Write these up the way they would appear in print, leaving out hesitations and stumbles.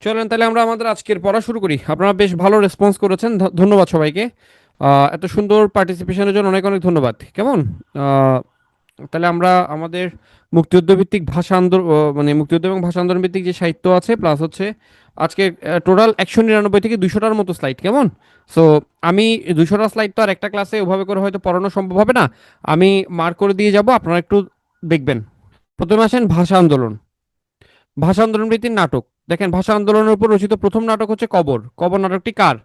চলেন তাহলে আমরা আমাদের আজকের পড়া শুরু করি। আপনারা বেশ ভালো রেসপন্স করেছেন, ধন্যবাদ সবাইকে। এত সুন্দর পার্টিসিপেশনের জন্য অনেক অনেক ধন্যবাদ। কেমন? আহ, তাহলে আমরা আমাদের মুক্তিযুদ্ধ ভিত্তিক ভাষা আন্দোলন, মানে মুক্তিযুদ্ধ এবং ভাষা আন্দোলন ভিত্তিক যে সাহিত্য আছে, প্লাস হচ্ছে আজকে টোটাল 199 থেকে 200টার মতো স্লাইড। কেমন? সো আমি 200টা স্লাইড তো আর একটা ক্লাসে ওভাবে করে হয়তো পড়ানো সম্ভব হবে না। আমি মার্ক করে দিয়ে যাব, আপনারা একটু দেখবেন। প্রথমে আসেন ভাষা আন্দোলন। ভাষা আন্দোলন ভিত্তিক নাটক। দেখেন, ভাষা আন্দোলনের উপর রচিত প্রথম নাটক হচ্ছে কবর। কবর নাটকটি কার?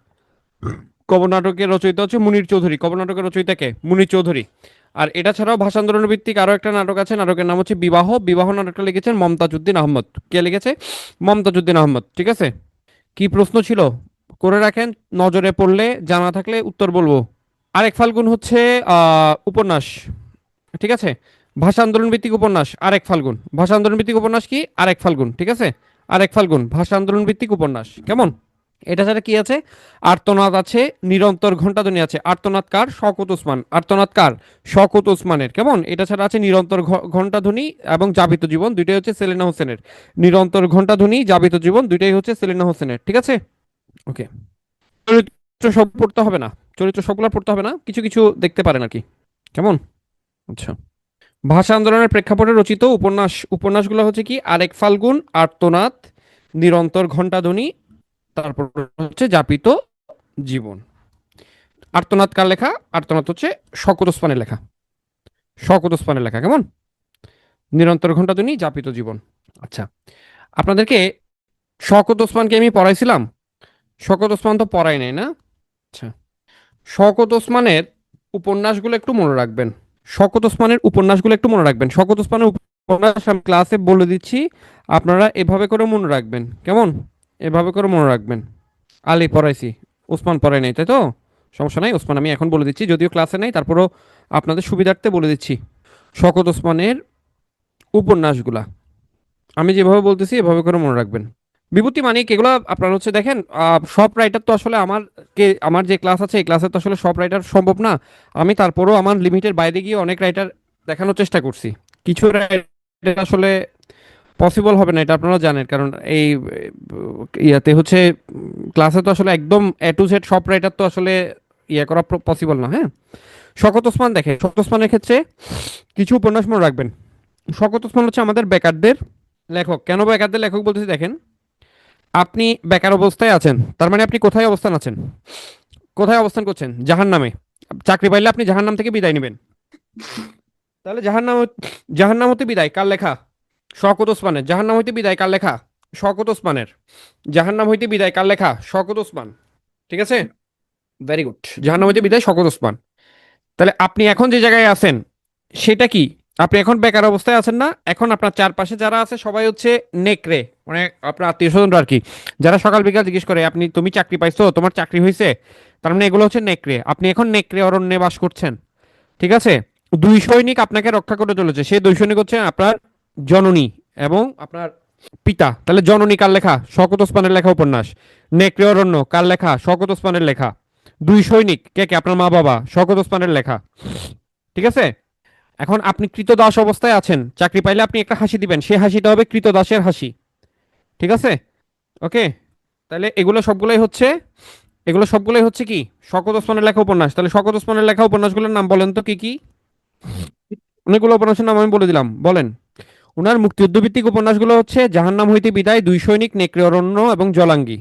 কবর নাটকের রচয়িতা হচ্ছে মুনির চৌধুরী। কবর নাটকের রচয়িতা কে? মুনির চৌধুরী। আর এটা ছাড়াও ভাষা আন্দোলন ভিত্তিক আরো একটা নাটক আছে, নাটকের নাম হচ্ছে বিবাহ। বিবাহ নাটকটা লিখেছেন মমতাজউদ্দিন আহমদ। কে লিখেছে? মমতাজউদ্দিন আহমদ। ঠিক আছে। কি প্রশ্ন ছিল করে রাখেন, নজরে পড়লে জানা থাকলে উত্তর বলবো। আরেক ফাল্গুন হচ্ছে উপন্যাস। ঠিক আছে। ভাষা আন্দোলন ভিত্তিক উপন্যাস আরেক ফাল্গুন। ভাষা আন্দোলন ভিত্তিক উপন্যাস কি? আরেক ফাল্গুন। ঠিক আছে। আরেক ফাল্গুন ভাষা আন্দোলন ভিত্তিক উপন্যাস। কেমন? এটা ছাড়া কি আছে? আর্তনাদ আছে, নিরন্তর ঘণ্টাধ্বনি আছে। আর্তনাদ কার? শওকত ওসমান। আর্তনাদ কার? শওকত ওসমানের। কেমন? এটা ছাড়া আছে নিরন্তর ঘণ্টাধ্বনি এবং জাবিত জীবন, দুইটাই হচ্ছে সেলিনা হোসেনের। নিরন্তর ঘণ্টাধ্বনি, জাবিত জীবন দুইটাই হচ্ছে সেলিনা হোসেনের। ঠিক আছে। ওকে। চরিত্র সব পড়তে হবে না, চরিত্র সবগুলো পড়তে হবে না, কিছু কিছু দেখতে পারেন আর কি। কেমন? আচ্ছা। ভাষা আন্দোলনের প্রেক্ষাপটে রচিত উপন্যাসগুলো হচ্ছে কি? আরেক ফাল্গুন, আর্তনাদ, নিরন্তর ঘণ্টাধ্বনি, তারপর হচ্ছে যাপিত জীবন। আর্তনাদ কার লেখা? আর্তনাদ হচ্ছে শওকত ওসমানের লেখা। শওকত ওসমানের লেখা। কেমন? নিরন্তর ঘণ্টাধ্বনি, যাপিত জীবন। আচ্ছা, আপনাদেরকে শওকত ওসমানকে আমি পড়াইছিলাম? শওকত ওসমান তো পড়াই নাই না? আচ্ছা, শওকত ওসমানের উপন্যাসগুলো একটু মনে রাখবেন। শওকত ওসমানের উপন্যাসগুলো একটু মনে রাখবেন। শওকত ওসমানের উপন্যাস আমি ক্লাসে বলে দিচ্ছি, আপনারা এভাবে করে মনে রাখবেন। কেমন? এভাবে করে মনে রাখবেন। আলী পড়াইছি, ওসমান পড়াই নাই, তাই তো? সমস্যা নাই, ওসমান আমি এখন বলে দিচ্ছি, যদিও ক্লাসে নাই, তারপরও আপনাদের সুবিধার্থে বলে দিচ্ছি। শওকত ওসমানের উপন্যাসগুলা আমি যেভাবে বলতেছি এভাবে করে মনে রাখবেন। বিভূতি মানিক এগুলো আপনার হচ্ছে দেখেন, সব রাইটার তো আসলে আমার যে ক্লাস আছে এই ক্লাসে তো আসলে সব রাইটার সম্ভব না। আমি তারপরও আমার লিমিটের বাইরে গিয়ে অনেক রাইটার দেখানোর চেষ্টা করছি। কিছু রাইটার আসলে পসিবল হবে না, এটা আপনারা জানেন, কারণ এই ইয়াতে হচ্ছে ক্লাসে তো আসলে একদম এ টু জেড সব রাইটার তো আসলে ইয়ে করা পসিবল না। হ্যাঁ। শওকত ওসমান, দেখেন শওকত ওসমানের ক্ষেত্রে কিছু উপন্যাস মনে রাখবেন। শওকত ওসমান হচ্ছে আমাদের বেকারদের লেখক। কেন বেকারদের লেখক বলতেছি? দেখেন, আপনি বেকার অবস্থায় আছেন, তার মানে আপনি কোথায় অবস্থান আছেন? কোথায় অবস্থান করছেন? জাহান্নামে। চাকরি পাইলে আপনি জাহান্নাম থেকে বিদায় নেবেন। তাহলে জাহান্নাম হতে বিদায় কার লেখা? শওকত ওসমানের। জাহান্নাম হইতে বিদায় কার লেখা? শওকত ওসমানের। জাহান্নাম হইতে বিদায় কার লেখা? শওকত ওসমান। ঠিক আছে। Very good. জাহান্নাম হইতে বিদায় শওকত ওসমান। তাহলে আপনি এখন যে জায়গায় আছেন সেটা কি? আপনি এখন বেকার অবস্থায় আছেন না, এখন আপনার চারপাশে যারা আছে সবাই হচ্ছে নেকড়ে, মানে আপনার আত্মীয় স্বজন আর কি, যারা সকাল বিকাল জিজ্ঞেস করে তুমি চাকরি পাইছো, তোমার চাকরি হয়েছে, তার মানে এগুলো হচ্ছে নেকড়ে। আপনি এখন নেকড়ে অরণ্যে বাস করছেন। ঠিক আছে। দুই সৈনিক আপনাকে রক্ষা করে চলেছে, সেই দুই সৈনিক হচ্ছে আপনার জননী এবং আপনার পিতা। তাহলে জননী কার লেখা? শওকত ওসমানের লেখা উপন্যাস। নেকড়ে অরণ্য কার লেখা? শওকত ওসমানের লেখা। দুই সৈনিক কে কে? আপনার মা বাবা। শওকত ওসমানের লেখা। ঠিক আছে। এখন আপনি কৃতদাস অবস্থায় আছেন, চাকরি পাইলে আপনি একটা হাসি দিবেন, সেই হাসিটা হবে কৃতদাসের হাসি। ঠিক আছে। ওকে। তাহলে এগুলো সবগুলোই হচ্ছে কি? শওকত ওসমানের লেখা উপন্যাস। তাহলে শওকত ওসমানের লেখা উপন্যাসগুলোর নাম বলেন তো কি কি? অনেকগুলো উপন্যাসের নাম আমি বলে দিলাম, বলেন। ওনার মুক্তিযুদ্ধ ভিত্তিক উপন্যাসগুলো হচ্ছে জাহান্নাম হইতে বিদায়, দুই সৈনিক, নেকড়ে অরণ্য এবং জলাঙ্গি।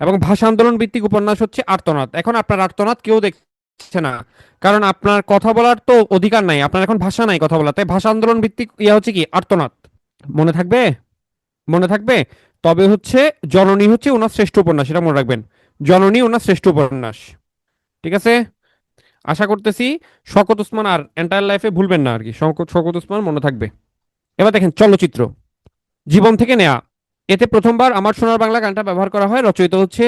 এবং ভাষা আন্দোলন ভিত্তিক উপন্যাস হচ্ছে আর্তনাদ। এখন আপনার আর্তনাদ কেউ দেখছে না, কারণ আপনার কথা বলার তো অধিকার নাই, আপনার এখন ভাষা নাই কথা বলার, তাই ভাষা আন্দোলন ভিত্তিক ইয়া হচ্ছে কি? আর্তনাদ। মনে থাকবে? মনে থাকবে। তবে হচ্ছে জননী হচ্ছে ওনার শ্রেষ্ঠ উপন্যাস, এটা মনে রাখবেন। জননী ওনার শ্রেষ্ঠ উপন্যাস। ঠিক আছে। আশা করতেছি শওকত ওসমান আর এন্টায়ার লাইফে ভুলবেন না আর কি। শওকত ওসমান মনে থাকবে। এবার দেখেন চলচ্চিত্র। জীবন থেকে নেয়া। এতে প্রথমবার আমার সোনার বাংলা গানটা ব্যবহার করা হয়, রচয়িতা হচ্ছে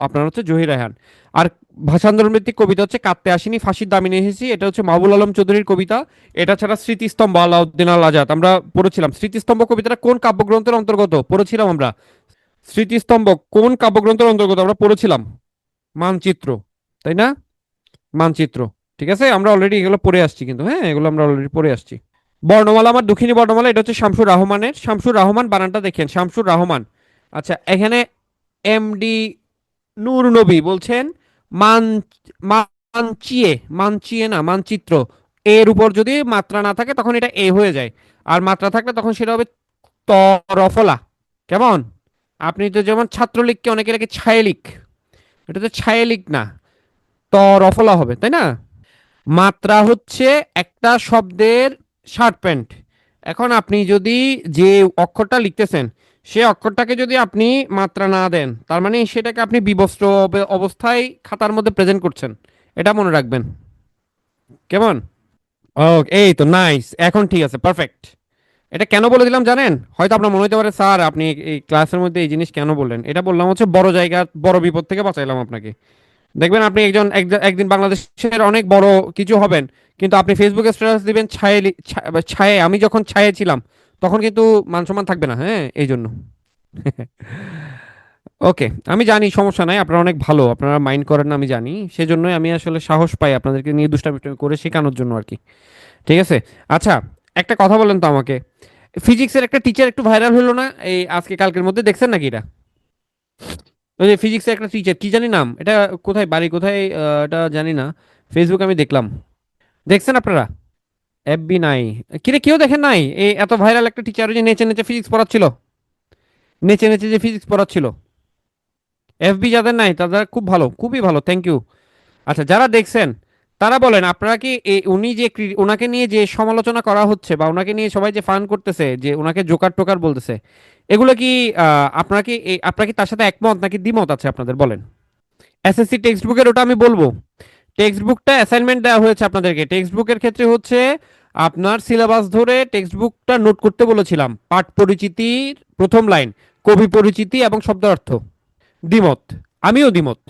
আপনার হচ্ছে জহির রায়হান। আর ভাষা আন্দোলন ভিত্তিক কবিতা হচ্ছে কাঁদতে আসিনি, ফাঁসির দাবি নিয়ে এসেছি, এটা হচ্ছে মাহবুল আলম চৌধুরীর কবিতা। এটা ছাড়া স্মৃতিস্তম্ভ আলাউদ্দিন আল আজাদ আমরা পড়েছিলাম। স্মৃতিস্তম্ভ কবিতাটা কোন কাব্যগ্রন্থের অন্তর্গত পড়েছিলাম আমরা? স্মৃতিস্তম্ভ কোন কাব্যগ্রন্থের অন্তর্গত আমরা পড়েছিলাম? মানচিত্র, তাই না? মানচিত্র। ঠিক আছে, আমরা অলরেডি এগুলো পড়ে আসছি, কিন্তু হ্যাঁ এগুলো আমরা অলরেডি পড়ে আসছি। বর্ণমালা, আমার দক্ষিণী বর্ণমালা, এটা হচ্ছে শামসুর রহমানের। শামসুর রহমান বানানটা দেখেন, শামসুর রহমান। আচ্ছা, এখানে এমডি নূর নবী বলছেন মান মানচিয়ে, মানচিয়ে না মানচিত্র, এর উপর যদি মাত্রা না থাকে তখন এটা এ হয়ে যায়, আর মাত্রা থাকলে তখন সেটা হবে তরফলা। কেমন? আপনি তো যেমন ছাত্রলীগকে অনেকে লেখে ছায়ালিক, এটা তো ছায়ালিক না, তরফলা হবে, তাই না? মাত্রা হচ্ছে একটা শব্দের শার্ট প্যান্ট। এখন আপনি যদি যে অক্ষরটা লিখতেছেন সে অক্ষরটাকে যদি আপনি মাত্রা না দেন, তার মানে সেটাকে আপনি বিবস্ত্র অবস্থায় খাতার মধ্যে প্রেজেন্ট করছেন। এটা মনে রাখবেন। কেমন? ও, এই তো নাইস, এখন ঠিক আছে, পারফেক্ট। এটা কেন বলে দিলাম জানেন? হয়তো আপনার মনে হতে পারে স্যার আপনি এই ক্লাসের মধ্যে এই জিনিস কেন বললেন। এটা বললাম হচ্ছে বড় জায়গা, বড় বিপদ থেকে বাঁচাইলাম আপনাকে। দেখবেন আপনি একদিন বাংলাদেশের অনেক বড় কিছু হবেন, কিন্তু আপনি ফেসবুকে স্ট্যাটাস দিবেন ছায়ে ছায়ে আমি যখন ছায়ে ছিলাম, তখন কিন্তু মান সম্মান থাকবে না, হ্যাঁ, এই জন্য। ওকে, আমি জানি সমস্যা নাই, আপনারা অনেক ভালো, আপনারা মাইন্ড করেন না, আমি জানি, সেজন্যই আমি আসলে সাহস পাই আপনাদেরকে নিয়ে দুষ্টামি করে শেখানোর জন্য আর কি। ঠিক আছে। আচ্ছা, একটা কথা বলেন তো আমাকে, ফিজিক্সের একটা টিচার একটু ভাইরাল হলো না এই আজকে কালকের মধ্যে, দেখছেন নাকি এটা? ওই যে ফিজিক্সের একটা টিচার, কি জানি নাম, এটা কোথায় বাড়ি কোথায়, এটা জানি না, ফেসবুক আমি দেখলাম। দেখছেন আপনারা? এফবি নাই? কিরে, কেউ দেখেন নাই এই এত ভাইরাল একটা টিচার যে নেচে নেচে ফিজিক্স পড়াচ্ছিল, নেচে নেচে যে ফিজিক্স পড়াচ্ছিল? এফবি যাদের নাই তাদের খুব ভালো, খুবই ভালো, থ্যাংক ইউ। আচ্ছা, যারা দেখছেন তারা বলেন আপনারা কি উনি যে ওনাকে নিয়ে যে সমালোচনা করা হচ্ছে বা ওনাকে নিয়ে সবাই যে ফান করতেছে, যে ওনাকে জোকার টোকার বলতেছে, এগুলো কি আপনারা কি আপনারা কি তার সাথে একমত নাকি দ্বিমত আছে আপনাদের, বলেন? এসএসসি টেক্সট বুকের ওটা আমি বলবো। টেক্সট বুকটা অ্যাসাইনমেন্ট দেওয়া হয়েছে আপনাদেরকে, টেক্সট বুকের ক্ষেত্রে হচ্ছে আপনার সিলেবাস ধরে টেক্সট বুকটা নোট করতে বলেছিলাম, পাঠ পরিচিতির প্রথম লাইন, কবি পরিচিতি এবং শব্দ অর্থ। দ্বিমত? আমিও দ্বিমত।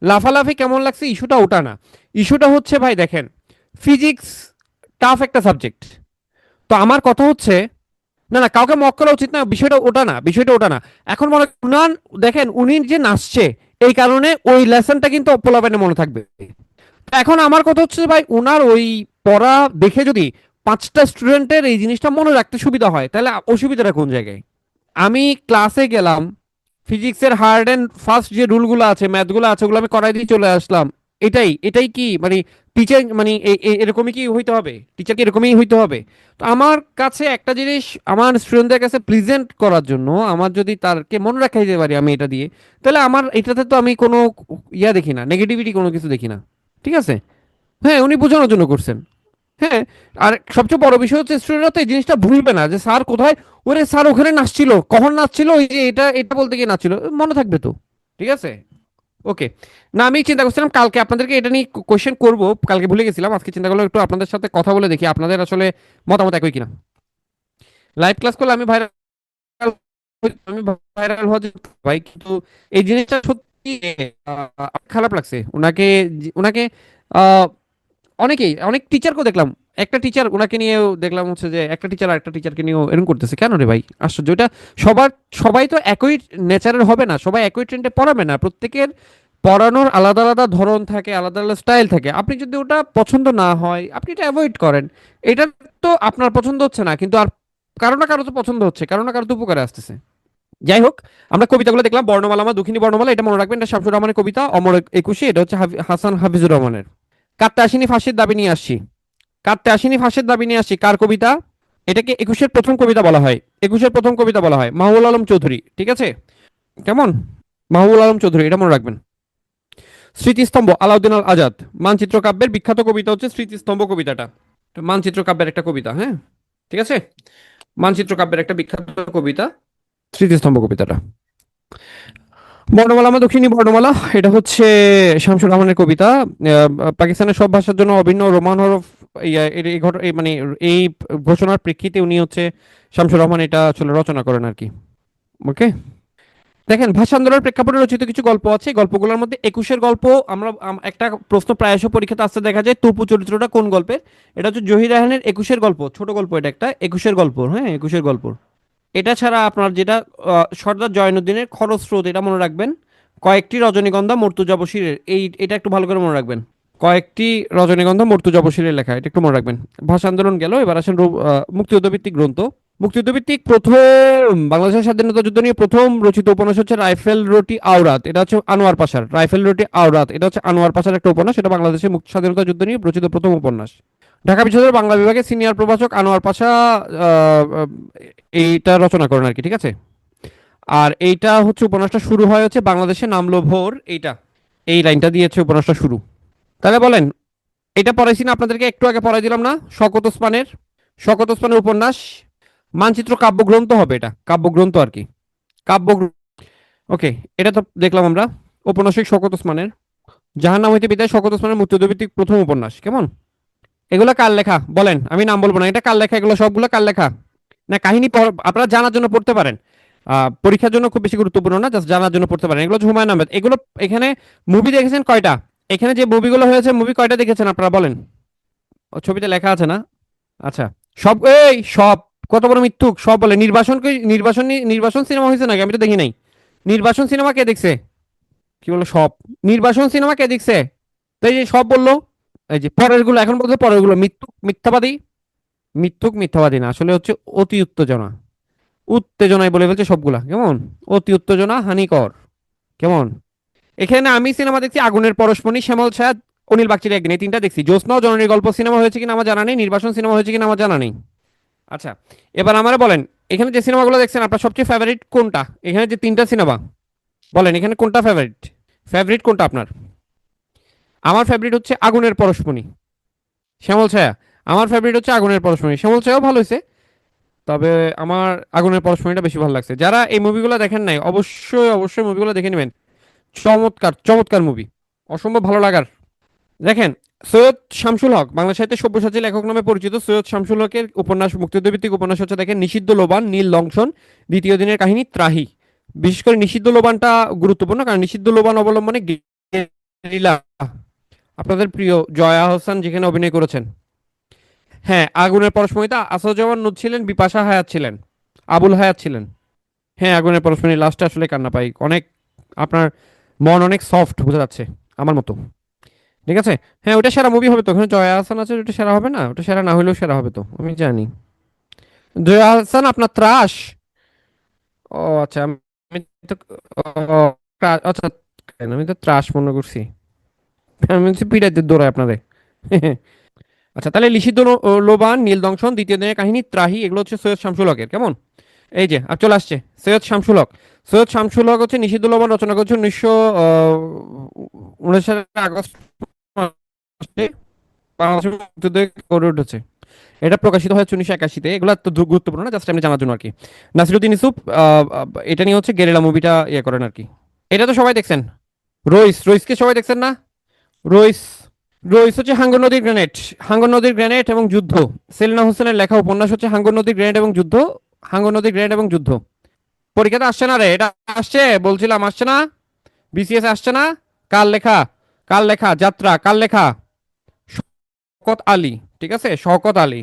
লাফালাফি কেমন লাগছে ইস্যুটা ওটা না, ইস্যুটা হচ্ছে ভাই দেখেন, ফিজিক্স টাফ একটা সাবজেক্ট। তো আমার কথা হচ্ছে, না না, কাউকে মক করা উচিত না, বিষয়টা ওটা না, বিষয়টা ওটা না। এখন মনে উনান, দেখেন উনি যে নাচছে এই কারণে ওই লেসনটা কিন্তু পোলাপাইনে মনে থাকবে। এখন আমার কথা হচ্ছে ভাই, উনার ওই পড়া দেখে যদি 5টা স্টুডেন্টের এই জিনিসটা মনে রাখতে সুবিধা হয়, তাহলে অসুবিধাটা কোন জায়গায়? আমি ক্লাসে গেলাম, ফিজিক্সের হার্ড অ্যান্ড ফার্স্ট যে রুলগুলো আছে, ম্যাথগুলো আছে, ওগুলো আমি করাই দিয়ে চলে আসলাম। এটাই এটাই কি মানে টিচার মানে এরকমই কি হইতে হবে? টিচার কি এরকমই হইতে হবে? তো আমার কাছে একটা জিনিস, আমার স্টুডেন্টদের কাছে প্রেজেন্ট করার জন্য, আমার যদি তারকে মনে রাখাইতে পারি আমি এটা দিয়ে, তাহলে আমার এটাতে তো আমি কোনো ইয়া দেখি না, নেগেটিভিটি কোনো কিছু দেখি না। ঠিক আছে? হ্যাঁ, উনি বোঝানোর জন্য করছেন। হ্যাঁ। আর সবচেয়ে বড় বিষয় হচ্ছে স্টুডেন্টরা তো এই জিনিসটা ভুলবে না যে স্যার কোথায়, ওরে স্যার ওখানে নাচছিল, কখন নাচছিল, ওই যে এটা এটা বলতে গিয়ে নাচছিল, মনে থাকবে তো। ঠিক আছে। ওকে। না, আমি চিন্তা করছিলাম কালকে আপনাদেরকে এটা নিয়ে কোশ্চেন করব, কালকে ভুলে গেছিলাম, আজকে চিন্তা করলাম একটু আপনাদের সাথে কথা বলে দেখি আপনাদের আসলে মতামত একই কিনা। লাইভ ক্লাস করলে আমি ভাইরাল, আমি ভাইরাল হওয়া যেত ভাই, কিন্তু এই জিনিসটা সত্যি খারাপ লাগছে ওনাকে, ওনাকে অনেকেই, অনেক টিচারকেও দেখলাম, একটা টিচার ওনাকে নিয়েও দেখলাম হচ্ছে যে একটা টিচার আরেকটা টিচারকে নিয়েও এরকম করতেছে, কেন রে ভাই? আশ্চর্য এটা। সবার, সবাই তো একই নেচারের হবে না, সবাই একই ট্রেন্ডে পড়াবে না, প্রত্যেকের পড়ানোর আলাদা আলাদা ধরন থাকে, আলাদা আলাদা স্টাইল থাকে। আপনি যদি ওটা পছন্দ না হয় আপনি এটা অ্যাভয়েড করেন। এটা তো আপনার পছন্দ হচ্ছে না, কিন্তু আর কারো না কারো তো পছন্দ হচ্ছে, কারো না কারো তো উপকারে আসতেছে। যাই হোক, আমরা কবিতাগুলো দেখলাম, বর্ণমালা, আমার দুঃখিনী বর্ণমালা, এটা মনে রাখবেন, এটা শামসুর রহমানের কবিতা, অমর একুশে, এটা হচ্ছে হাসান হাফিজুর রহমানের। কাটতে আসিনি ফাঁসির দাবি নিয়ে আসছি, কাটতে আসিনি ফাঁসির দাবি নিয়ে আসছি, কার কবিতা? এটাকে একুশের প্রথম কবিতা বলা হয়, একুশের প্রথম কবিতা বলা হয়, মাহবুল আলম চৌধুরী। ঠিক আছে? কেমন? মাহবুল আলম চৌধুরী, এটা মনে রাখবেন। স্মৃতিস্তম্ভ, আলাউদ্দিন আল আজাদ। মানচিত্র কাব্যের বিখ্যাত কবিতা হচ্ছে স্মৃতিস্তম্ভ কবিতাটা, মানচিত্র কাব্যের একটা কবিতা, হ্যাঁ। ঠিক আছে। মানচিত্র কাব্যের একটা বিখ্যাত কবিতা স্মৃতিস্তম্ভ কবিতাটা। বর্ণমালা, আমার দক্ষিণী বর্ণমালা, এটা হচ্ছে শামসুর রহমানের কবিতা। পাকিস্তানের সব ভাষার জন্য অভিন্ন রোমান হরফ, মানে এই ঘোষণার প্রেক্ষিতে উনি হচ্ছে শামসুর রহমান এটা আসলে রচনা করেন আর কি। ওকে। দেখেন, ভাষা আন্দোলনের প্রেক্ষাপটে রচিত কিছু গল্প আছে, গল্পগুলোর মধ্যে একুশের গল্প, আমরা একটা প্রশ্ন প্রায়শ পরীক্ষাতে আসতে দেখা যায়, তপু চরিত্রটা কোন গল্পের? এটা হচ্ছে জহির রায়হানের একুশের গল্প, ছোট গল্প, এটা একটা একুশের গল্প, হ্যাঁ, একুশের গল্প। এটা ছাড়া আপনার যেটা সর্দার জয়নুদ্দিনের খরস্রোত, এটা মনে রাখবেন। কয়েকটি রজনীগন্ধা মর্তুজা বশীরের, এটা একটু ভালো করে মনে রাখবেন। কয়েকটি রজনীগন্ধা মর্তুজা বশীরের লেখা, এটা একটু মনে রাখবেন। ভাষা আন্দোলন গেল, এবার আসেন মুক্তিযুদ্ধ ভিত্তিক গ্রন্থ। মুক্তিযুদ্ধ ভিত্তিক প্রথম বাংলাদেশের স্বাধীনতা যুদ্ধ নিয়ে প্রথম রচিত উপন্যাস হচ্ছে রাইফেল রুটি আওরাত। এটা হচ্ছে আনোয়ার পাশার রাইফেল রুটি আওরাত। এটা হচ্ছে আনোয়ার পাশার একটা উপন্যাস। এটা বাংলাদেশের মুক্তি স্বাধীনতা যুদ্ধ নিয়ে রচিত প্রথম উপন্যাস। ঢাকা বিশ্ববিদ্যালয়ের বাংলা বিভাগের সিনিয়র প্রভাষক আনোয়ার পাশা এইটা রচনা করেন আর কি, ঠিক আছে। আর এইটা হচ্ছে উপন্যাসটা শুরু হয় হচ্ছে বাংলাদেশে নামলো ভোর, এইটা এই লাইনটা দিয়েছে উপন্যাসটা শুরু। তাহলে বলেন, এটা পড়াইছি না আপনাদেরকে, একটু আগে পড়াই দিলাম না, শকত ওসমানের উপন্যাস। মানচিত্র কাব্যগ্রন্থ হবে, এটা কাব্যগ্রন্থ আর কি, কাব্য। ওকে, এটা তো দেখলাম আমরা। ঔপন্যাসিক শওকত ওসমানের জাহান্নাম হইতে বিদায়, শওকত ওসমানের মুক্তিযুদ্ধভিত্তিক প্রথম উপন্যাস। কেমন? এগুলো কার লেখা বলেন, আমি নাম বলবো না, এটা কার লেখা, এগুলো সবগুলো কার লেখা? না কাহিনী আপনারা জানার জন্য পড়তে পারেন, পরীক্ষার জন্য খুব বেশি গুরুত্বপূর্ণ না, জাস্ট জানার জন্য পড়তে পারেন। এগুলো হচ্ছে হুমায়ুন আহমেদ। এগুলো এখানে মুভি দেখেছেন কয়টা? এখানে যে মুভিগুলো হয়েছে, মুভি কয়টা দেখেছেন আপনারা বলেন? ও, ছবিতে লেখা আছে না? আচ্ছা, সব এই সব কত বড় মিথ্যুক, সব বলে। নির্বাসন সিনেমা হয়েছে নাকি? আমি তো দেখি নাই। নির্বাসন সিনেমা কে দেখছে? কি বললো সব? নির্বাসন সিনেমা কে দেখছে? তো এই যে সব বললো, এই যে পরের গুলো এখন বলছে, পরের গুলো মিথ্যুক মিথ্যাবাদী। মিথ্যাবাদী না, আসলে হচ্ছে অতি উত্তেজনা, উত্তেজনায় বলে ফেলছে সবগুলা। কেমন? অতি উত্তেজনা হানিকর। কেমন? এখানে আমি সিনেমা দেখছি আগুনের পরশমণি, শ্যামল ছায়া, অনিল বাগচির একদিন, এই তিনটা দেখছি। জ্যোৎস্না ও জননীর গল্প সিনেমা হয়েছে কিনা আমার জানা নেই, নির্বাসন সিনেমা হয়েছে কিনা আমার জানা নেই। আচ্ছা, এবার আমারে বলেন, এখানে যে সিনেমাগুলো দেখছেন আপনার সবচেয়ে ফেভারিট কোনটা? এখানে যে তিনটা সিনেমা, বলেন এখানে কোনটা ফেভারিট? ফেভারিট কোনটা আপনার? আমার ফেভারিট হচ্ছে আগুনের পরশমণি, শ্যামল ছায়া। আমার ফেভারিট হচ্ছে আগুনের পরশমণি, শ্যামল ছায়াও ভালো হয়েছে, তবে আমার আগুনের পরশমণিটা বেশি ভালো লাগছে। যারা এই মুভিগুলো দেখেন নাই, অবশ্যই অবশ্যই মুভিগুলো দেখে নেবেন। চমৎকার চমৎকার মুভি, অসম্ভব ভালো লাগার। দেখেন, সৈয়দ শামসুল হক, বাংলা সাহিত্যের সব্যসাচী লেখক নামে পরিচিত সৈয়দ শামসুল হকের উপন্যাস, মুক্তিযুদ্ধ ভিত্তিক উপন্যাস হচ্ছে দেখেন নিষিদ্ধ লোবান, নীল দংশন, দ্বিতীয় দিনের কাহিনী, ত্রাহি। বিশেষ করে নিষিদ্ধ লোবানটা গুরুত্বপূর্ণ, কারণ নিষিদ্ধ লোবান অবলম্বনে গেরিলা, আপনাদের প্রিয় জয়া হোসেন যেখানে অভিনয় করেছেন। হ্যাঁ, আগুনের পরশমণিতে আসাদুজ্জামান নূর ছিলেন, বিপাশা হায়াত ছিলেন, আবুল হায়াত ছিলেন। হ্যাঁ, আগুনের পরশমণি লাস্টে আসলে কান্না পাই অনেক, আপনার মন অনেক সফট, বোঝা যাচ্ছে আমার মতো। ঠিক আছে। হ্যাঁ, ওটা সেরা মুভি হবে তো, ওখানে জয়া আহসান আছে, ওটা সেরা হবে না? ওটা সেরা না হলেও সেরা হবে তো, আমি জানি। জয়া আহসান আপনার ত্রাস? ও আচ্ছা, আমি তো ও, আচ্ছা, আমি তো ত্রাস মনে করছি। আমি হচ্ছে পিটাইতে দৌড়াই আপনাদের। আচ্ছা, তাহলে লিখিত লোবান, নীল দংশন, দ্বিতীয় দিনের কাহিনী, ত্রাহি, এগুলো হচ্ছে সৈয়দ শামসুল হকের। কেমন? এই যে আর চলে আসছে সৈয়দ শামসুল হক। সৈয়দ শামসুল হক হচ্ছে নিষিদ্ধ লোবান রচনা করেছে 1919 সালের আগস্ট মাসে, বাংলাদেশের মুক্তিযুদ্ধে গড়ে উঠেছে। এটা প্রকাশিত হয়েছে 1981-তে। এগুলো তো গুরুত্বপূর্ণ না, জাস্ট এমনি জানার জন্য আর কি। নাসিরুদ্দিন ইউসুফ এটা নিয়ে হচ্ছে গেরিলা মুভিটা ইয়ে করেন আর কি। এটা তো সবাই দেখছেন। রইসকে সবাই দেখছেন না? রইস রইস হচ্ছে হাঙ্গর নদীর গ্রেনেড, হাঙ্গর নদীর গ্রেনেড এবং যুদ্ধ। সেলিনা হোসেনের লেখা উপন্যাস হচ্ছে হাঙ্গর নদীর গ্রেনেড এবং যুদ্ধ, হাঙ্গর নদীর গ্রেনেড এবং যুদ্ধ। পরীক্ষাতে আসছে না রে এটা? আসছে বলছিলাম, আসছে না? বিসিএস আসছে না? কার লেখা? কার লেখা? যাত্রা কার লেখা? শওকত আলী, ঠিক আছে, শওকত আলী।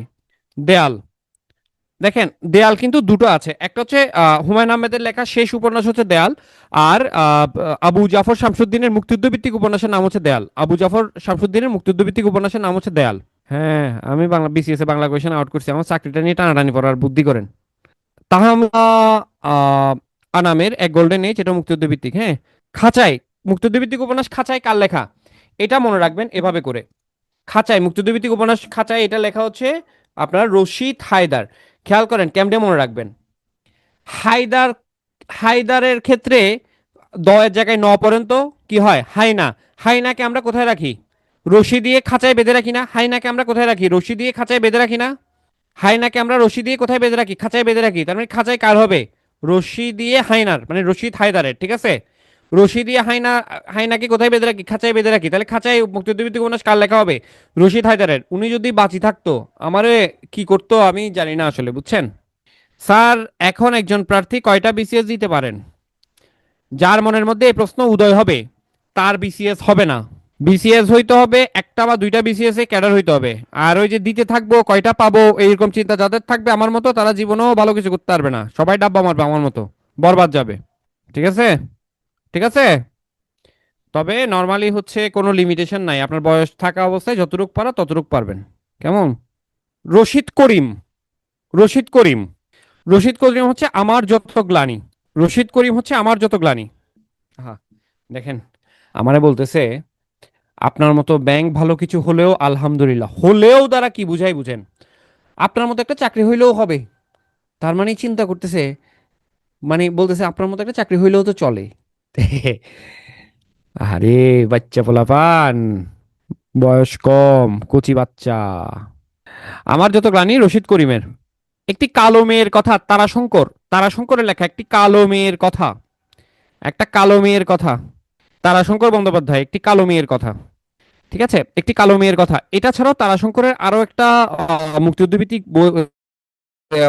দেয়াল। দেখেন, দেয়াল কিন্তু দুটো আছে, একটা হচ্ছে হুমায়ুন আহমেদের লেখা শেষ উপন্যাস হচ্ছে দেয়াল, আর আবু জাফর শামসুদ্দিনের মুক্তিযুদ্ধ ভিত্তিক উপন্যাসের নাম হচ্ছে দেয়াল। আবু জাফর শামসুদ্দিনের মুক্তিযুদ্ধ ভিত্তিক উপন্যাসের নাম হচ্ছে দেয়াল। হ্যাঁ, আমি বাংলা বিসিএস এ বাংলা কোয়েশন আউট করছি, আমার চাকরিটা নিয়ে টানাটানি পড়ার বুদ্ধি করেন। তাহামা আনামের এক গোল্ডেন এজ, এটা মুক্তিযুদ্ধ ভিত্তিক। হ্যাঁ, খাঁচাই, মুক্তিযুদ্ধ ভিত্তিক উপন্যাস খাঁচাই কার লেখা? এটা মনে রাখবেন এভাবে করে। খাঁচাই মুক্তিযুদ্ধ ভিত্তিক উপন্যাস খাঁচাই, এটা লেখা হচ্ছে আপনার রশিদ হায়দার। খেয়াল করেন কেমনে মনে রাখবেন। হায়দার, হায়দারের ক্ষেত্রে দয়ের জায়গায় ন পড়েন তো কি হয়? হাইনা। হাইনাকে আমরা কোথায় রাখি? রশি দিয়ে খাঁচায় বেঁধে রাখি না? হাইনাকে আমরা কোথায় রাখি? রশি দিয়ে খাঁচায় বেঁধে রাখি না? হাইনাকে আমরা রশি দিয়ে কোথায় বেঁধে রাখি? খাঁচায় বেঁধে রাখি। তার মানে খাঁচায় কার হবে? রশি দিয়ে হাইনার, মানে রশিদ হায়দারের, ঠিক আছে। রশি দিয়ে হাইনা, হাইনাকে কোথায় বেঁধে রাখি? খাঁচায় বেঁধে রাখি। তাহলে খাঁচায় মুক্তিযুদ্ধ উপন্যাস কার লেখা হবে? রশিদ হায়দারের। উনি যদি বাঁচি থাকতো আমারে কি করতো আমি জানি না আসলে, বুঝছেন? স্যার, এখন একজন প্রার্থী কয়টা বিসিএস দিতে পারেন? যার মনের মধ্যে এই প্রশ্ন উদয় হবে তার বিসিএস হবে না। বিসিএস হইতে হবে একটা বা দুইটা বিসিএস এ ক্যাডার হইতে হবে। আর ওই যে দিতে থাকবো কয়টা পাবো এইরকম চিন্তা যাদের থাকবে আমার মতো, তারা জীবনেও ভালো কিছু করতে পারবে না, সবাই ডাব্বা মারবে আমার মতো, বরবাদ যাবে। ঠিক আছে, ঠিক আছে। তবে নর্মালি হচ্ছে কোনো লিমিটেশন নাই, আপনার বয়স থাকা অবস্থায় যতটুক পারা ততটুক পারবেন। কেমন? রশিদ করিম, রশিদ করিম রশিদ করিম হচ্ছে আমার যত গ্লানি। রশিদ করিম হচ্ছে আমার যত গ্লানি। হ্যাঁ, দেখেন, আমারে বলতেছে আপনার মতো ব্যাংক ভালো কিছু হলেও আলহামদুলিল্লাহ, হলেও দ্বারা কি বুঝাই বুঝেন, আপনার মতো একটা চাকরি হইলেও হবে। তার মানে চিন্তা করতেছে, মানে বলতেছে আপনার মতো একটা চাকরি হইলেও তো চলে। আরে বাচ্চা পোলাপান, বয়স কম, কচি বাচ্চা। আমার যত গ্লানি রশিদ করিমের। একটি কালো মেয়ের কথা, তারাশঙ্কর, তারাশঙ্করের লেখা একটি কালো মেয়ের কথা, একটা কালো মেয়ের কথা, তারাশঙ্কর বন্দ্যোপাধ্যায় একটি কালো মেয়ের কথা। ঠিক আছে, একটি কালো মেয়ের কথা। এটা ছাড়াও তারাশঙ্করের আরো একটা মুক্তিযুদ্ধ ভিত্তিক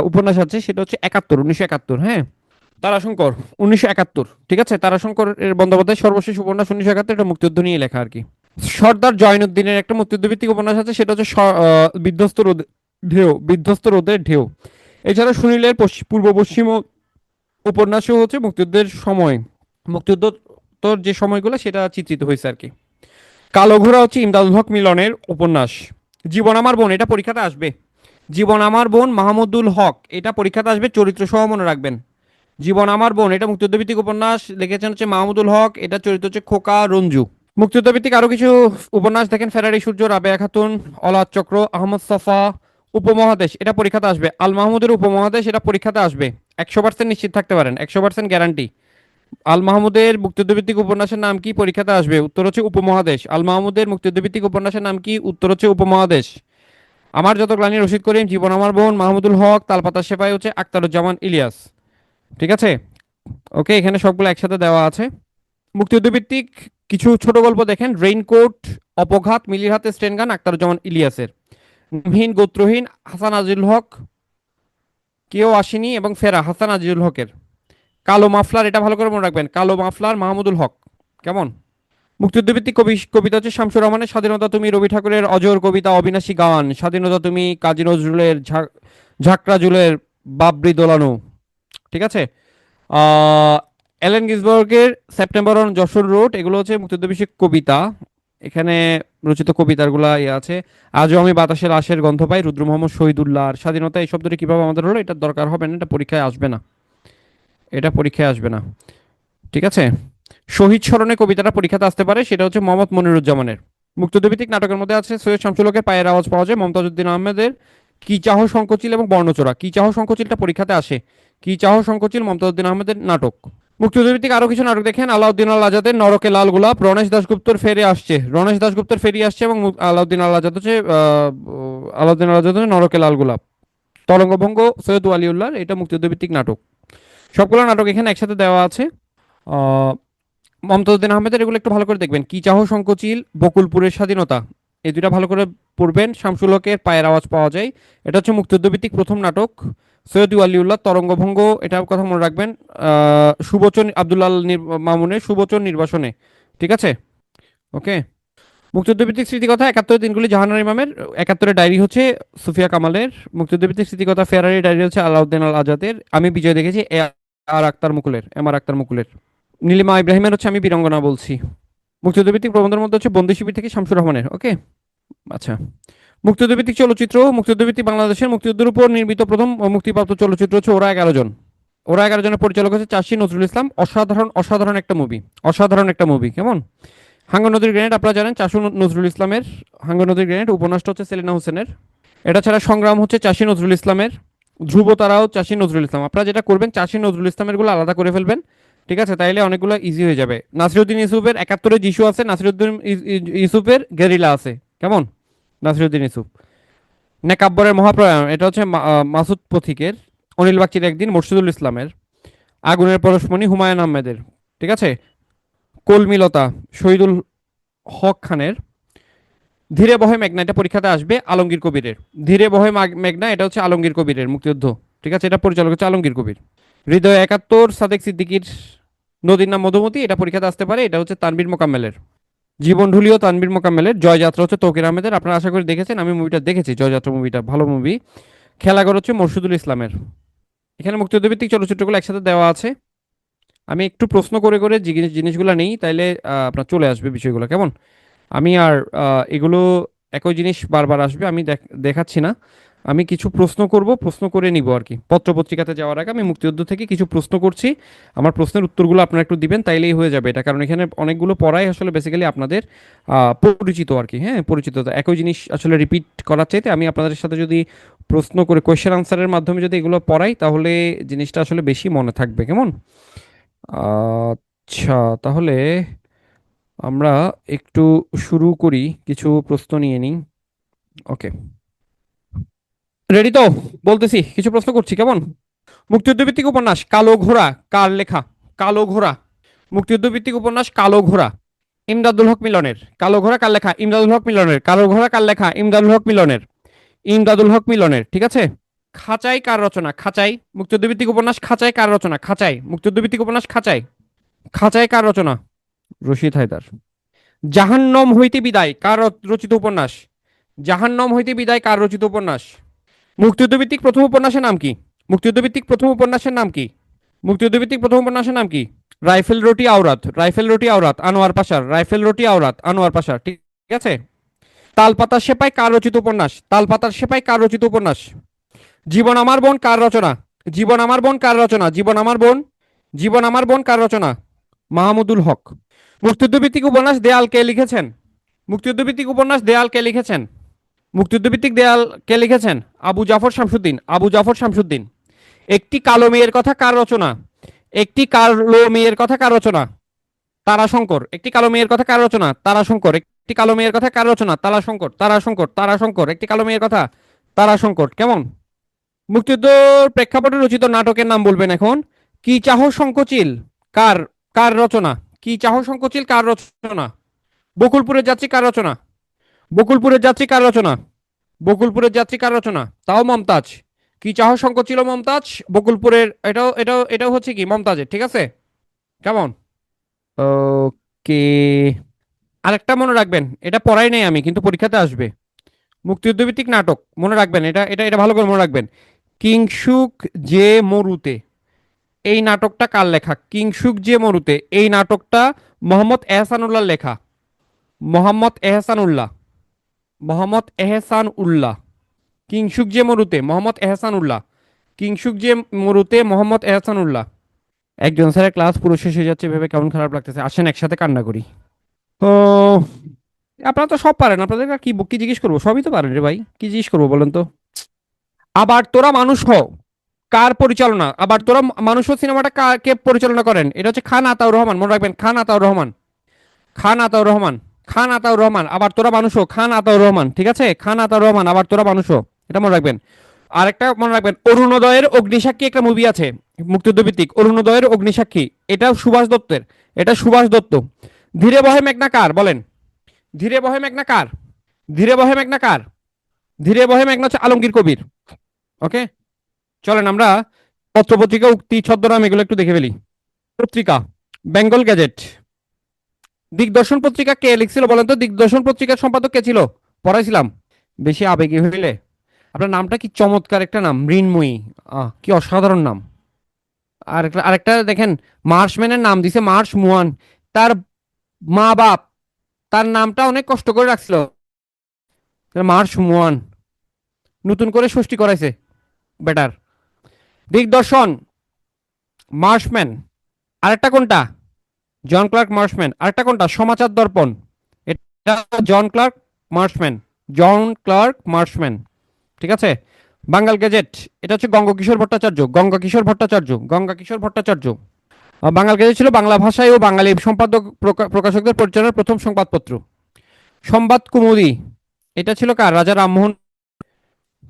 উপন্যাস আছে, সেটা হচ্ছে 71, 1971। হ্যাঁ, তারাশঙ্কর 1971। ঠিক আছে, তারাশঙ্কর এর বন্দ্যোপাধ্যায় সর্বশেষ উপন্যাস 1971, এটা মুক্তিযুদ্ধ নিয়ে লেখা আর কি। সর্দার জয়নুদ্দিনের একটা মুক্তিযুদ্ধ ভিত্তিক উপন্যাস আছে, সেটা হচ্ছে বিধ্বস্ত রোদ ঢেউ, বিধ্বস্ত রোদের ঢেউ। এছাড়া সুনীলের পূর্ব পশ্চিম উপন্যাসও হচ্ছে মুক্তিযুদ্ধের সময়, মুক্তিযুদ্ধ যে সময়গুলো সেটা চিত্রিত হয়েছে আর কি। কালো ঘোড়া হচ্ছে ইমদাদুল হক মিলনের উপন্যাস। জীবন আমার বোন, এটা পরীক্ষাতে আসবে। জীবন আমার বোন মাহমুদুল হক, এটা পরীক্ষাতে আসবে, চরিত্র সহ মনে রাখবেন। জীবন আমার বোন, এটা মুক্তিযুদ্ধ ভিত্তিক উপন্যাস, লিখেছেন হচ্ছে মাহমুদুল হক, এটা চরিত্র হচ্ছে খোকা রঞ্জু। মুক্তিযুদ্ধ ভিত্তিক আরো কিছু উপন্যাস দেখেন, ফেরারি সূর্য, রাবেয়া খাতুন, অলাদ চক্র, আহমদ সফা। উপমহাদেশ, এটা পরীক্ষাতে আসবে। আল মাহমুদের উপমহাদেশ, এটা পরীক্ষাতে আসবে। 100% নিশ্চিত থাকতে পারেন, 100% গ্যারান্টি। আল মাহমুদের মুক্তিযুদ্ধভিত্তিক উপন্যাসের নাম কি, পরীক্ষাতে আসবে, উত্তর হচ্ছে উপমহাদেশ। আল মাহমুদের মুক্তিযুদ্ধভিত্তিক উপন্যাসের নাম কি, উত্তর হচ্ছে উপমহাদেশ। আমার যত গ্লানি রশিদ করিম, জীবন আমার বোন মাহমুদুল হক, তালপাতা সেপাই হচ্ছে আখতারুজ্জামান ইলিয়াস। ঠিক আছে, ওকে, এখানে সবগুলো একসাথে দেওয়া আছে। মুক্তিযুদ্ধভিত্তিক কিছু ছোট গল্প দেখেন, রেইনকোট, অপঘাত, মিলির হাতে স্টেনগান, আখতারুজ্জামান ইলিয়াসের। নামহীন গোত্রহীন, হাসান আজিজুল হক, কেউ আসেনি এবং ফেরা, হাসান আজিজুল হকের। কালো মাফলার, এটা ভালো করে মনে রাখবেন, কালো মাফলার মাহমুদুল হক। কেমন? মুক্তিযুদ্ধভিত্তিক কবিতা হচ্ছে শামসুর রহমানের স্বাধীনতা তুমি, রবি ঠাকুরের অজর কবিতা, অবিনাশী গান, স্বাধীনতা তুমি, কাজী নজরুলের ঝাঁকড়া জুলের বাবরি দোলানো। ঠিক আছে, অ্যালেন গিন্সবার্গের সেপ্টেম্বর অন যশোর রোড, এগুলো হচ্ছে মুক্তিযুদ্ধ বিষয়ক কবিতা। এখানে রচিত কবিতাগুলা ইয়ে আছে। আজও আমি বাতাসের আশের গন্ধ পাই, রুদ্র মোহাম্মদ শহীদুল্লাহ। আর স্বাধীনতা এই শব্দটি কিভাবে আমাদের হলো, এটা দরকার হবে না, এটা পরীক্ষায় আসবে না, এটা পরীক্ষায় আসবে না। ঠিক আছে, শহীদ স্মরণে কবিতাটা পরীক্ষাতে আসতে পারে, সেটা হচ্ছে মোহাম্মদ মনিরুজ্জামানের। মুক্তিযুদ্ধভিত্তিক নাটকের মধ্যে আছে সৈয়দ শামসুল হকের পায়ের আওয়াজ পাওয়া যায়, মমতাজউদ্দিন আহমেদের কি চাহ সংকোচিল এবং বর্ণচোরা। কি চাহ সংকোচিলটা পরীক্ষাতে আসে, কি চাহ সংকোচিল মমতাজউদ্দিন আহমেদের নাটক। মুক্তিযুদ্ধভিত্তিক আরো কিছু নাটক দেখেন, আলাউদ্দিন আল আজাদের নরকে লাল গোলাপ, রণেশ দাশগুপ্তর ফেরে আসছে, রণেশ দাশগুপ্তর ফেরি আসছে, এবং আলাউদ্দিন আল আজাদ হচ্ছে আলাউদ্দিন আল আজাদ হচ্ছে নরকে লাল গোলাপ। তরঙ্গভঙ্গ সৈয়দ ওয়ালিউল্লাহ, এটা মুক্তিযুদ্ধভিত্তিক নাটক। সবগুলো নাটক এখানে একসাথে দেওয়া আছে। আহ, মমতাজউদ্দিন আহমেদের এগুলো একটু ভালো করে দেখবেন। কি চাহ সংকোচিল, বকুলপুরের স্বাধীনতা, এই দুইটা ভালো করে পড়বেন। শামসুল হকের পায়ের আওয়াজ পাওয়া যায়, এটা হচ্ছে মুক্তিযুদ্ধভিত্তিক প্রথম নাটক। সৈয়দ ওয়ালিউল্লাহ তরঙ্গভঙ্গ, এটার কথা মনে রাখবেন। সুবচন আব্দুল্লাহ মামুনের সুবচন নির্বাসনে। ঠিক আছে, ওকে। মুক্তিযুদ্ধভিত্তিক স্মৃতিকথা, 71 দিনগুলি জাহানারা ইমামের, 71-এর ডায়েরি হচ্ছে সুফিয়া কামালের। মুক্তিযুদ্ধভিত্তিক স্মৃতিকথা ফেরারি ডায়েরি হচ্ছে আলাউদ্দিন আল আজাদের। আমি বিজয় দেখেছি এম আর আক্তার মুকুলের। নীলিমা ইব্রাহিমের হচ্ছে আমি বীরঙ্গনা বলছি। মুক্তিযুদ্ধভিত্তিক প্রবন্ধের মধ্যে হচ্ছে বন্দি শিবির থেকে শামসুর রহমানের। ওকে, আচ্ছা। মুক্তিযুদ্ধভিত্তিক চলচ্চিত্র, মুক্তিযুদ্ধভিত্তিক বাংলাদেশের মুক্তিযুদ্ধের উপর নির্মিত প্রথম মুক্তিপ্রাপ্ত চলচ্চিত্র হচ্ছে ওরা 11 জন। ওরা 11 জনের পরিচালক হচ্ছে চাষী নজরুল ইসলাম। অসাধারণ অসাধারণ একটা মুভি, অসাধারণ একটা মুভি। কেমন? হাঙ্গর নদীর গ্রেনেড, আপনারা জানেন চাষী নজরুল ইসলামের। হাঙ্গর নদীর গ্রেনেড উপন্যাসটা হচ্ছে সেলিনা হোসেনের। এটা ছাড়া সংগ্রাম হচ্ছে চাষী নজরুল ইসলামের। ধ্রুব তারাও চাষী নজরুল ইসলাম। আপনারা যেটা করবেন, চাষী নজরুল ইসলামের গুলো আলাদা করে ফেলবেন। ঠিক আছে, তাইলে অনেকগুলো ইজি হয়ে যাবে। নাসিরুদ্দিন ইউসুফের 71-এ যিশু আছে, নাসিরুদ্দিন ইউসুফের গেরিলা আছে। কেমন? নাসিরুদ্দিন ইউসুফ। নেকাব্বরের মহাপ্রয়াণ, এটা হচ্ছে মাসুদ পথিকের। অনিল বাগচির একদিন মোর্শেদুল ইসলামের। আগুনের পরশমণি হুমায়ুন আহমেদের। ঠিক আছে, কলমিলতা শহীদুল হক খানের। ধীরে বহে মেঘনা, এটা পরীক্ষাতে আসবে, আলমগীর কবিরের। ধীরে বহে মেঘনা, এটা হচ্ছে আলমগীর কবিরের মুক্তিযুদ্ধ। ঠিক আছে, এটা পরিচালক হচ্ছে আলমগীর কবির। হৃদয় 71 সাদেক সিদ্দিকীর। নদীর নাম মধুমতি, এটা পরীক্ষাতে আসতে পারে, এটা হচ্ছে তানবীর মোকাম্মেলের। জীবন ঢুলিও তানবীর মোকাম্মেলের। জয়যাত্রা হচ্ছে তৌকির আহমেদের। আপনারা আশা করি দেখেছেন, আমি মুভিটা দেখেছি, জয়যাত্রা মুভিটা ভালো মুভি। খেলাঘর হচ্ছে মোরশেদুল ইসলামের। এখানে মুক্তিযুদ্ধভিত্তিক চলচ্চিত্রগুলো একসাথে দেওয়া আছে। আমি একটু প্রশ্ন করে করে জিনিসগুলো নেই, তাইলে আপনার চলে আসবে বিষয়গুলো। কেমন? আমি আর এগুলো একই জিনিস বারবার আসবে, আমি দেখাচ্ছি না। আমি কিছু প্রশ্ন করব, প্রশ্ন করে নিব আর কি। পত্রপত্রিকাতে যাওয়ার আগে আমি মুক্তিযুদ্ধ থেকে কিছু প্রশ্ন করছি, আমার প্রশ্নের উত্তরগুলো আপনারা একটু দিবেন, তাইলেই হয়ে যাবে এটা। কারণ এখানে অনেকগুলো পড়াই আসলে বেসিক্যালি আপনাদের পরিচিত আর কি। হ্যাঁ, পরিচিত। তো একই জিনিস আসলে রিপিট করার চাইতে আমি আপনাদের সাথে যদি প্রশ্ন করে কোয়েশ্চেন আনসারের মাধ্যমে যদি এগুলো পড়াই, তাহলে জিনিসটা আসলে বেশি মনে থাকবে। কেমন? আচ্ছা, তাহলে আমরা একটু শুরু করি, কিছু প্রশ্ন নিয়ে নিই। ওকে, রেডি তো? বলতেছি, কিছু প্রশ্ন করছি। কেমন? মুক্তিযুদ্ধ ভিত্তিক উপন্যাস কালো ঘোড়া কার লেখা? কালো ঘোড়া। মুক্তিযুদ্ধ ভিত্তিক উপন্যাস কালো ঘোড়া ইমদাদুল হক মিলনের। কালো ঘোড়া কার লেখা? ইমদাদুল হক মিলনের। কালো ঘোড়া কার লেখা? ইমদাদুল হক মিলনের। ইমদাদুল হক মিলনের, ঠিক আছে। খাঁচাই কার রচনা? খাঁচাই। মুক্তিযুদ্ধ ভিত্তিক উপন্যাস খাঁচাই কার রচনা? খাঁচাই। মুক্তিযুদ্ধ ভিত্তিক উপন্যাস খাঁচাই। খাঁচাই কার রচনা? রশিদ হায়দার। জাহান্নম হইতে বিদায় কার রচিত উপন্যাস? জাহান্নম হইতে বিদায় কার রচিত উপন্যাস? মুক্তিযুদ্ধভিত্তিক প্রথম উপন্যাসের নাম কি? মুক্তিযুদ্ধভিত্তিক প্রথম উপন্যাসের নাম কি? মুক্তিযুদ্ধভিত্তিক প্রথম উপন্যাসের নাম কি? রাইফেল রুটি আওরাত। রাইফেল রুটি আওরাত আনোয়ার পাশার। রাইফেল রুটি আওরাত আনোয়ার পাশার, ঠিক আছে। তালপাতার সেপাই কার রচিত উপন্যাস? তালপাতার সেপাই কার রচিত উপন্যাস? জীবন আমার বোন কার রচনা? জীবন আমার বোন কার রচনা? জীবন আমার বোন। জীবন আমার বোন কার রচনা? মাহমুদুল হক। মুক্তিযুদ্ধভিত্তিক উপন্যাস দেয়াল কে লিখেছেন? মুক্তিযুদ্ধভিত্তিক উপন্যাস দেয়াল কে লিখেছেন? মুক্তিযুদ্ধভিত্তিক দেয়াল কে লিখেছেন? আবু জাফর শামসুদ্দিন। আবু জাফর শামসুদ্দিন। একটি কালো মেয়ের কথা কার রচনা? একটি কালো মেয়ের কথা কার রচনা? তারাশঙ্কর। একটি কালো মেয়ের কথা কার রচনা? তারাশঙ্কর। একটি কালো মেয়ের কথা কার রচনা? তারাশঙ্কর। তারাশঙ্কর। তারাশঙ্কর। একটি কালো মেয়ের কথা। তারাশঙ্কর। কেমন? মুক্তিযুদ্ধ প্রেক্ষাপটে রচিত নাটকের নাম বলবেন এখন। কি চাহ শঙ্খচিল কার কার রচনা? কি চাহ শঙ্খচিল কার রচনা? বকুলপুরের যাত্রী কার রচনা? বকুলপুরের যাত্রী কার রচনা? বকুলপুরের যাত্রী কার রচনা? তাও মমতাজ। কি চাহ শঙ্কর ছিল মমতাজ। বকুলপুরের, এটাও হচ্ছে কি মমতাজের, ঠিক আছে। কেমন? ওকে, আরেকটা মনে রাখবেন, এটা পড়াই নাই আমি, কিন্তু পরীক্ষাতে আসবে। মুক্তিযুদ্ধভিত্তিক নাটক মনে রাখবেন, এটা এটা এটা ভালো করে মনে রাখবেন। কিংসুক যে মরুতে, এই নাটকটা কার লেখা? কিংসুক যে মরুতে, এই নাটকটা মোহাম্মদ এহসানুল্লাহ লেখা। মোহাম্মদ এহসানুল্লাহ। মোহাম্মদ এহসান উল্লাহ। কিংসুক যে মরুতে মোহাম্মদ এহসান উল্লাহ। কিংসুক যে মরুতে মোহাম্মদ এহসান উল্লাহ। একজন স্যারের ক্লাস পুরো শেষ হয়ে যাচ্ছে ভেবে কেমন খারাপ লাগতেছে। আসেন একসাথে কান্না করি। তো আপনারা তো সব পারেন, আপনাদের আর কি কি জিজ্ঞেস করবো? সবই তো পারেন রে ভাই, কি জিজ্ঞেস করবো বলেন তো? আবার তোরা মানুষ হও কার পরিচালনা? আবার তোরা মানুষ হও সিনেমাটা কে পরিচালনা করেন? এটা হচ্ছে খান আতাউর রহমান, মনে রাখবেন। খান আতাউর রহমান। খান আতাউর রহমান। খান আতাউর রহমান। আবার তোরা মানুষ হও খান আতাউর রহমান, ঠিক আছে। খান আতাউর রহমান, আবার তোরা মানুষ হও, এটা মনে রাখবেন। আরেকটা মনে রাখবেন, অরুণোদয়ের অগ্নিসাক্ষী একটা মুভি আছে মুক্তিযুদ্ধ ভিত্তিক, অরুণোদয়ের অগ্নিসাক্ষী। এটা সুভাষ দত্তের। এটা সুভাষ দত্ত। ধীরে বহে মেঘনা কার বলেন? ধীরে বহে মেঘনা কার? ধীরে বহে মেঘনা কার? ধীরে বহে মেঘনা হচ্ছে আলমগীর কবির। ওকে, চলেন আমরা পত্রপত্রিকা, উক্তি, ছদ্মনাম এগুলো একটু দেখে ফেলি। পত্রিকা বেঙ্গল গ্যাজেট। দিগদর্শন পত্রিকা কে লিখছিল বলেন তো? দিগদর্শন পত্রিকার সম্পাদক কে ছিল? পড়াইছিলাম। বেশি আবেগী হইলে। আপনার নামটা কি চমৎকার একটা নাম, মৃন্ময়ী। কি অসাধারণ নাম। আরেকটা আরেকটা দেখেন, মার্শম্যানের নাম দিছে মার্শ মুয়ান। তার মা বাপ তার নামটা অনেক কষ্ট করে রাখছিল, মার্শ মুয়ান। নতুন করে ষষ্ঠী করাইছে বেটার। দিগদর্শন মার্শম্যান। আরেকটা কোনটা? জন ক্লার্ক মার্শম্যান। আরেকটা কোনটা? সমাচার দর্পণ। এটা জন ক্লার্ক মার্শম্যান। জন ক্লার্ক মার্শম্যান, ঠিক আছে। বাঙ্গাল গেজেট, এটা হচ্ছে গঙ্গকিশোর ভট্টাচার্য। গঙ্গাকিশোর ভট্টাচার্য। গঙ্গাকিশোর ভট্টাচার্য। বাঙ্গাল গেজেট ছিল বাংলা ভাষায় ও বাঙালি সম্পাদক প্রকাশকদের পরিচালনার প্রথম সংবাদপত্র। সংবাদ কুমুদি, এটা ছিল কার? রাজা রামমোহন,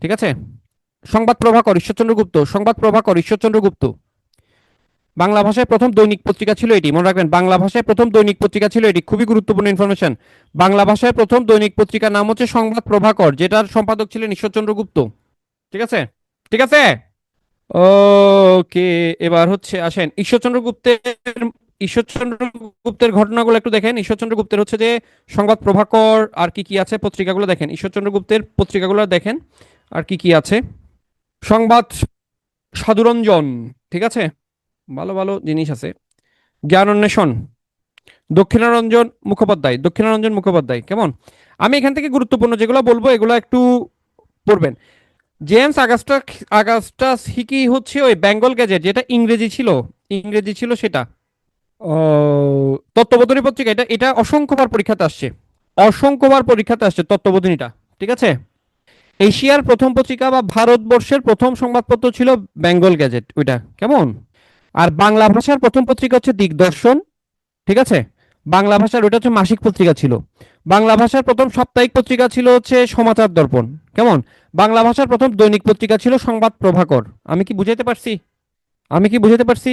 ঠিক আছে। সংবাদ প্রভাকর ঈশ্বরচন্দ্র গুপ্ত। সংবাদ প্রভাকর ঈশ্বরচন্দ্র গুপ্ত। বাংলা ভাষায় প্রথম দৈনিক পত্রিকা ছিল এটি, মনে রাখবেন। বাংলা ভাষায় প্রথম দৈনিক পত্রিকা ছিল এটি, খুবই গুরুত্বপূর্ণ ইনফরমেশন। বাংলা ভাষায় প্রথম দৈনিক পত্রিকার নাম হচ্ছে সংবাদ প্রভাকর, যেটার সম্পাদক ছিলেন ঈশ্বরচন্দ্র গুপ্ত, ঠিক আছে। ঠিক আছে। ওকে, এবার হচ্ছে আসেন ঈশ্বরচন্দ্র গুপ্তের ঘটনাগুলো একটু দেখেন। ঈশ্বরচন্দ্র গুপ্তের হচ্ছে যে সংবাদ প্রভাকর, আর কি কি আছে পত্রিকাগুলো দেখেন। ঈশ্বরচন্দ্র গুপ্তের পত্রিকাগুলো দেখেন আর কি কি আছে। সংবাদ সাধুরঞ্জন, ঠিক আছে, ভালো ভালো জিনিস আছে। জ্ঞান অন্বেষণ, দক্ষিণারঞ্জন মুখোপাধ্যায়। দক্ষিণারঞ্জন মুখোপাধ্যায়, কেমন? আমি এখান থেকে গুরুত্বপূর্ণ যেগুলো বলবো এগুলো একটু পড়বেন। জেমস আগাস্টাস হিকি হচ্ছে ওই বেঙ্গল গ্যাজেট, যেটা ইংরেজি ছিল সেটা। ও, তত্ত্ববোধিনী পত্রিকা, এটা এটা অসংখ্যবার পরীক্ষাতে আসছে, অসংখ্যবার পরীক্ষাতে আসছে তত্ত্ববোধিনীটা। ঠিক আছে। এশিয়ার প্রথম পত্রিকা বা ভারতবর্ষের প্রথম সংবাদপত্র ছিল বেঙ্গল গ্যাজেট, ওইটা কেমন। আর বাংলা ভাষার প্রথম পত্রিকা হচ্ছে দিগদর্শন। ঠিক আছে। বাংলা ভাষার ওইটা হচ্ছে মাসিক পত্রিকা ছিল। বাংলা ভাষার প্রথম সাপ্তাহিক পত্রিকা ছিল হচ্ছে সমাচার দর্পণ। কেমন। বাংলা ভাষার প্রথম দৈনিক পত্রিকা ছিল সংবাদ প্রভাকর। আমি কি বুঝাইতে পারছি? আমি কি বুঝাতে পারছি?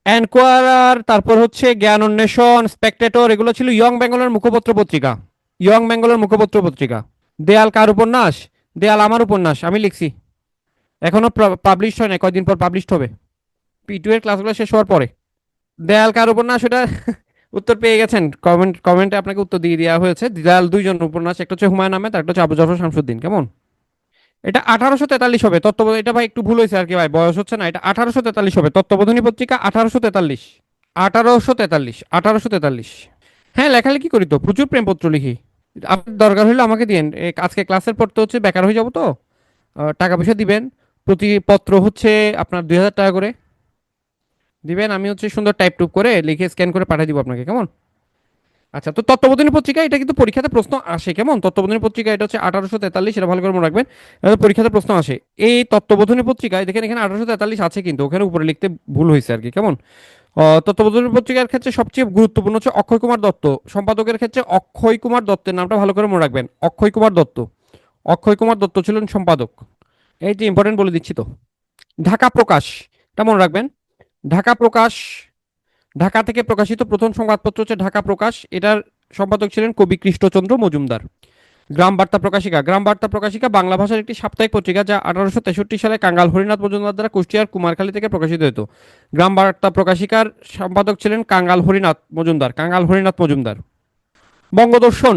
এনকোয়ারার, তারপর হচ্ছে জ্ঞান অন্বেষণ, স্পেকটেটর, এগুলো ছিল ইয়ং বেঙ্গলের মুখপত্র পত্রিকা। ইয়ং বেঙ্গলের মুখপত্র পত্রিকা। দেয়াল কার উপন্যাস? দেয়াল আমার উপন্যাস, আমি লিখছি। এখনো পাবলিশ হয় না, কয়দিন পর পাবলিশ হবে, P2 এর ক্লাসগুলো শেষ হওয়ার পরে। দেয়াল কার উপন্যাস, ওটা উত্তর পেয়ে গেছেন, কমেন্টে আপনাকে উত্তর দিয়ে দেওয়া হয়েছে। দেয়াল দুইজন উপন্যাস, একটা হচ্ছে হুমায়ুন আহমেদ, একটা হচ্ছে আবু জাফর শামসুদ্দিন। কেমন। এটা 1843 হবে তত্ত্ববোধ, এটা ভাই একটু ভুল হয়েছে আর কি ভাই, বয়স হচ্ছে না, এটা 1843 হবে, তত্ত্ববোধনী পত্রিকা 1843। 1843। হ্যাঁ, লেখালেখি করি তো, প্রচুর প্রেমপত্র লিখি। আপনার দরকার হলে আমাকে দিন, আজকে ক্লাসের পর তো হচ্ছে বেকার হয়ে যাবো তো, টাকা পয়সা দিবেন। প্রতি পত্র হচ্ছে আপনার 2000 টাকা করে দিবেন, আমি হচ্ছে সুন্দর টাইপ টুপ করে লিখে স্ক্যান করে পাঠিয়ে দিব আপনাকে। কেমন। আচ্ছা, তো তত্ত্ববোধিনী পত্রিকা এটা কিন্তু পরীক্ষাতে প্রশ্ন আসে। কেমন। তত্ত্ববোধিনী পত্রিকা এটা হচ্ছে 1843, এটা ভালো করে মনে রাখবেন। এটা পরীক্ষাতে প্রশ্ন আসে। এই তত্ত্ববোধিনী পত্রিকায় দেখেন এখানে 1843 আছে, কিন্তু ওখানে উপরে লিখতে ভুল হয়েছে আর কি। কেমন। তত্ত্ববোধিনী পত্রিকার ক্ষেত্রে সবচেয়ে গুরুত্বপূর্ণ হচ্ছে অক্ষয় কুমার দত্ত। সম্পাদকের ক্ষেত্রে অক্ষয় কুমার দত্তের নামটা ভালো করে মনে রাখবেন, অক্ষয় কুমার দত্ত। অক্ষয় কুমার দত্ত ছিলেন সম্পাদক। এই যে ইম্পর্টেন্ট বলে দিচ্ছি তো। ঢাকা প্রকাশ, এটা মনে রাখবেন। ঢাকা প্রকাশ, ঢাকা থেকে প্রকাশিত প্রথম সংবাদপত্র হচ্ছে ঢাকা প্রকাশ। এটার সম্পাদক ছিলেন কবি কৃষ্ণচন্দ্র মজুমদার। গ্রাম বার্তা প্রকাশিকা, গ্রাম বার্তা প্রকাশিকা বাংলা ভাষার একটি সাপ্তাহিক পত্রিকা, যা 1863 সালে কাঙ্গাল হরিনাথ মজুমদার দ্বারা কুষ্টিয়ার কুমারখালী থেকে প্রকাশিত হতো। গ্রাম বার্তা প্রকাশিকার সম্পাদক ছিলেন কাঙ্গাল হরিনাথ মজুমদার। বঙ্গদর্শন,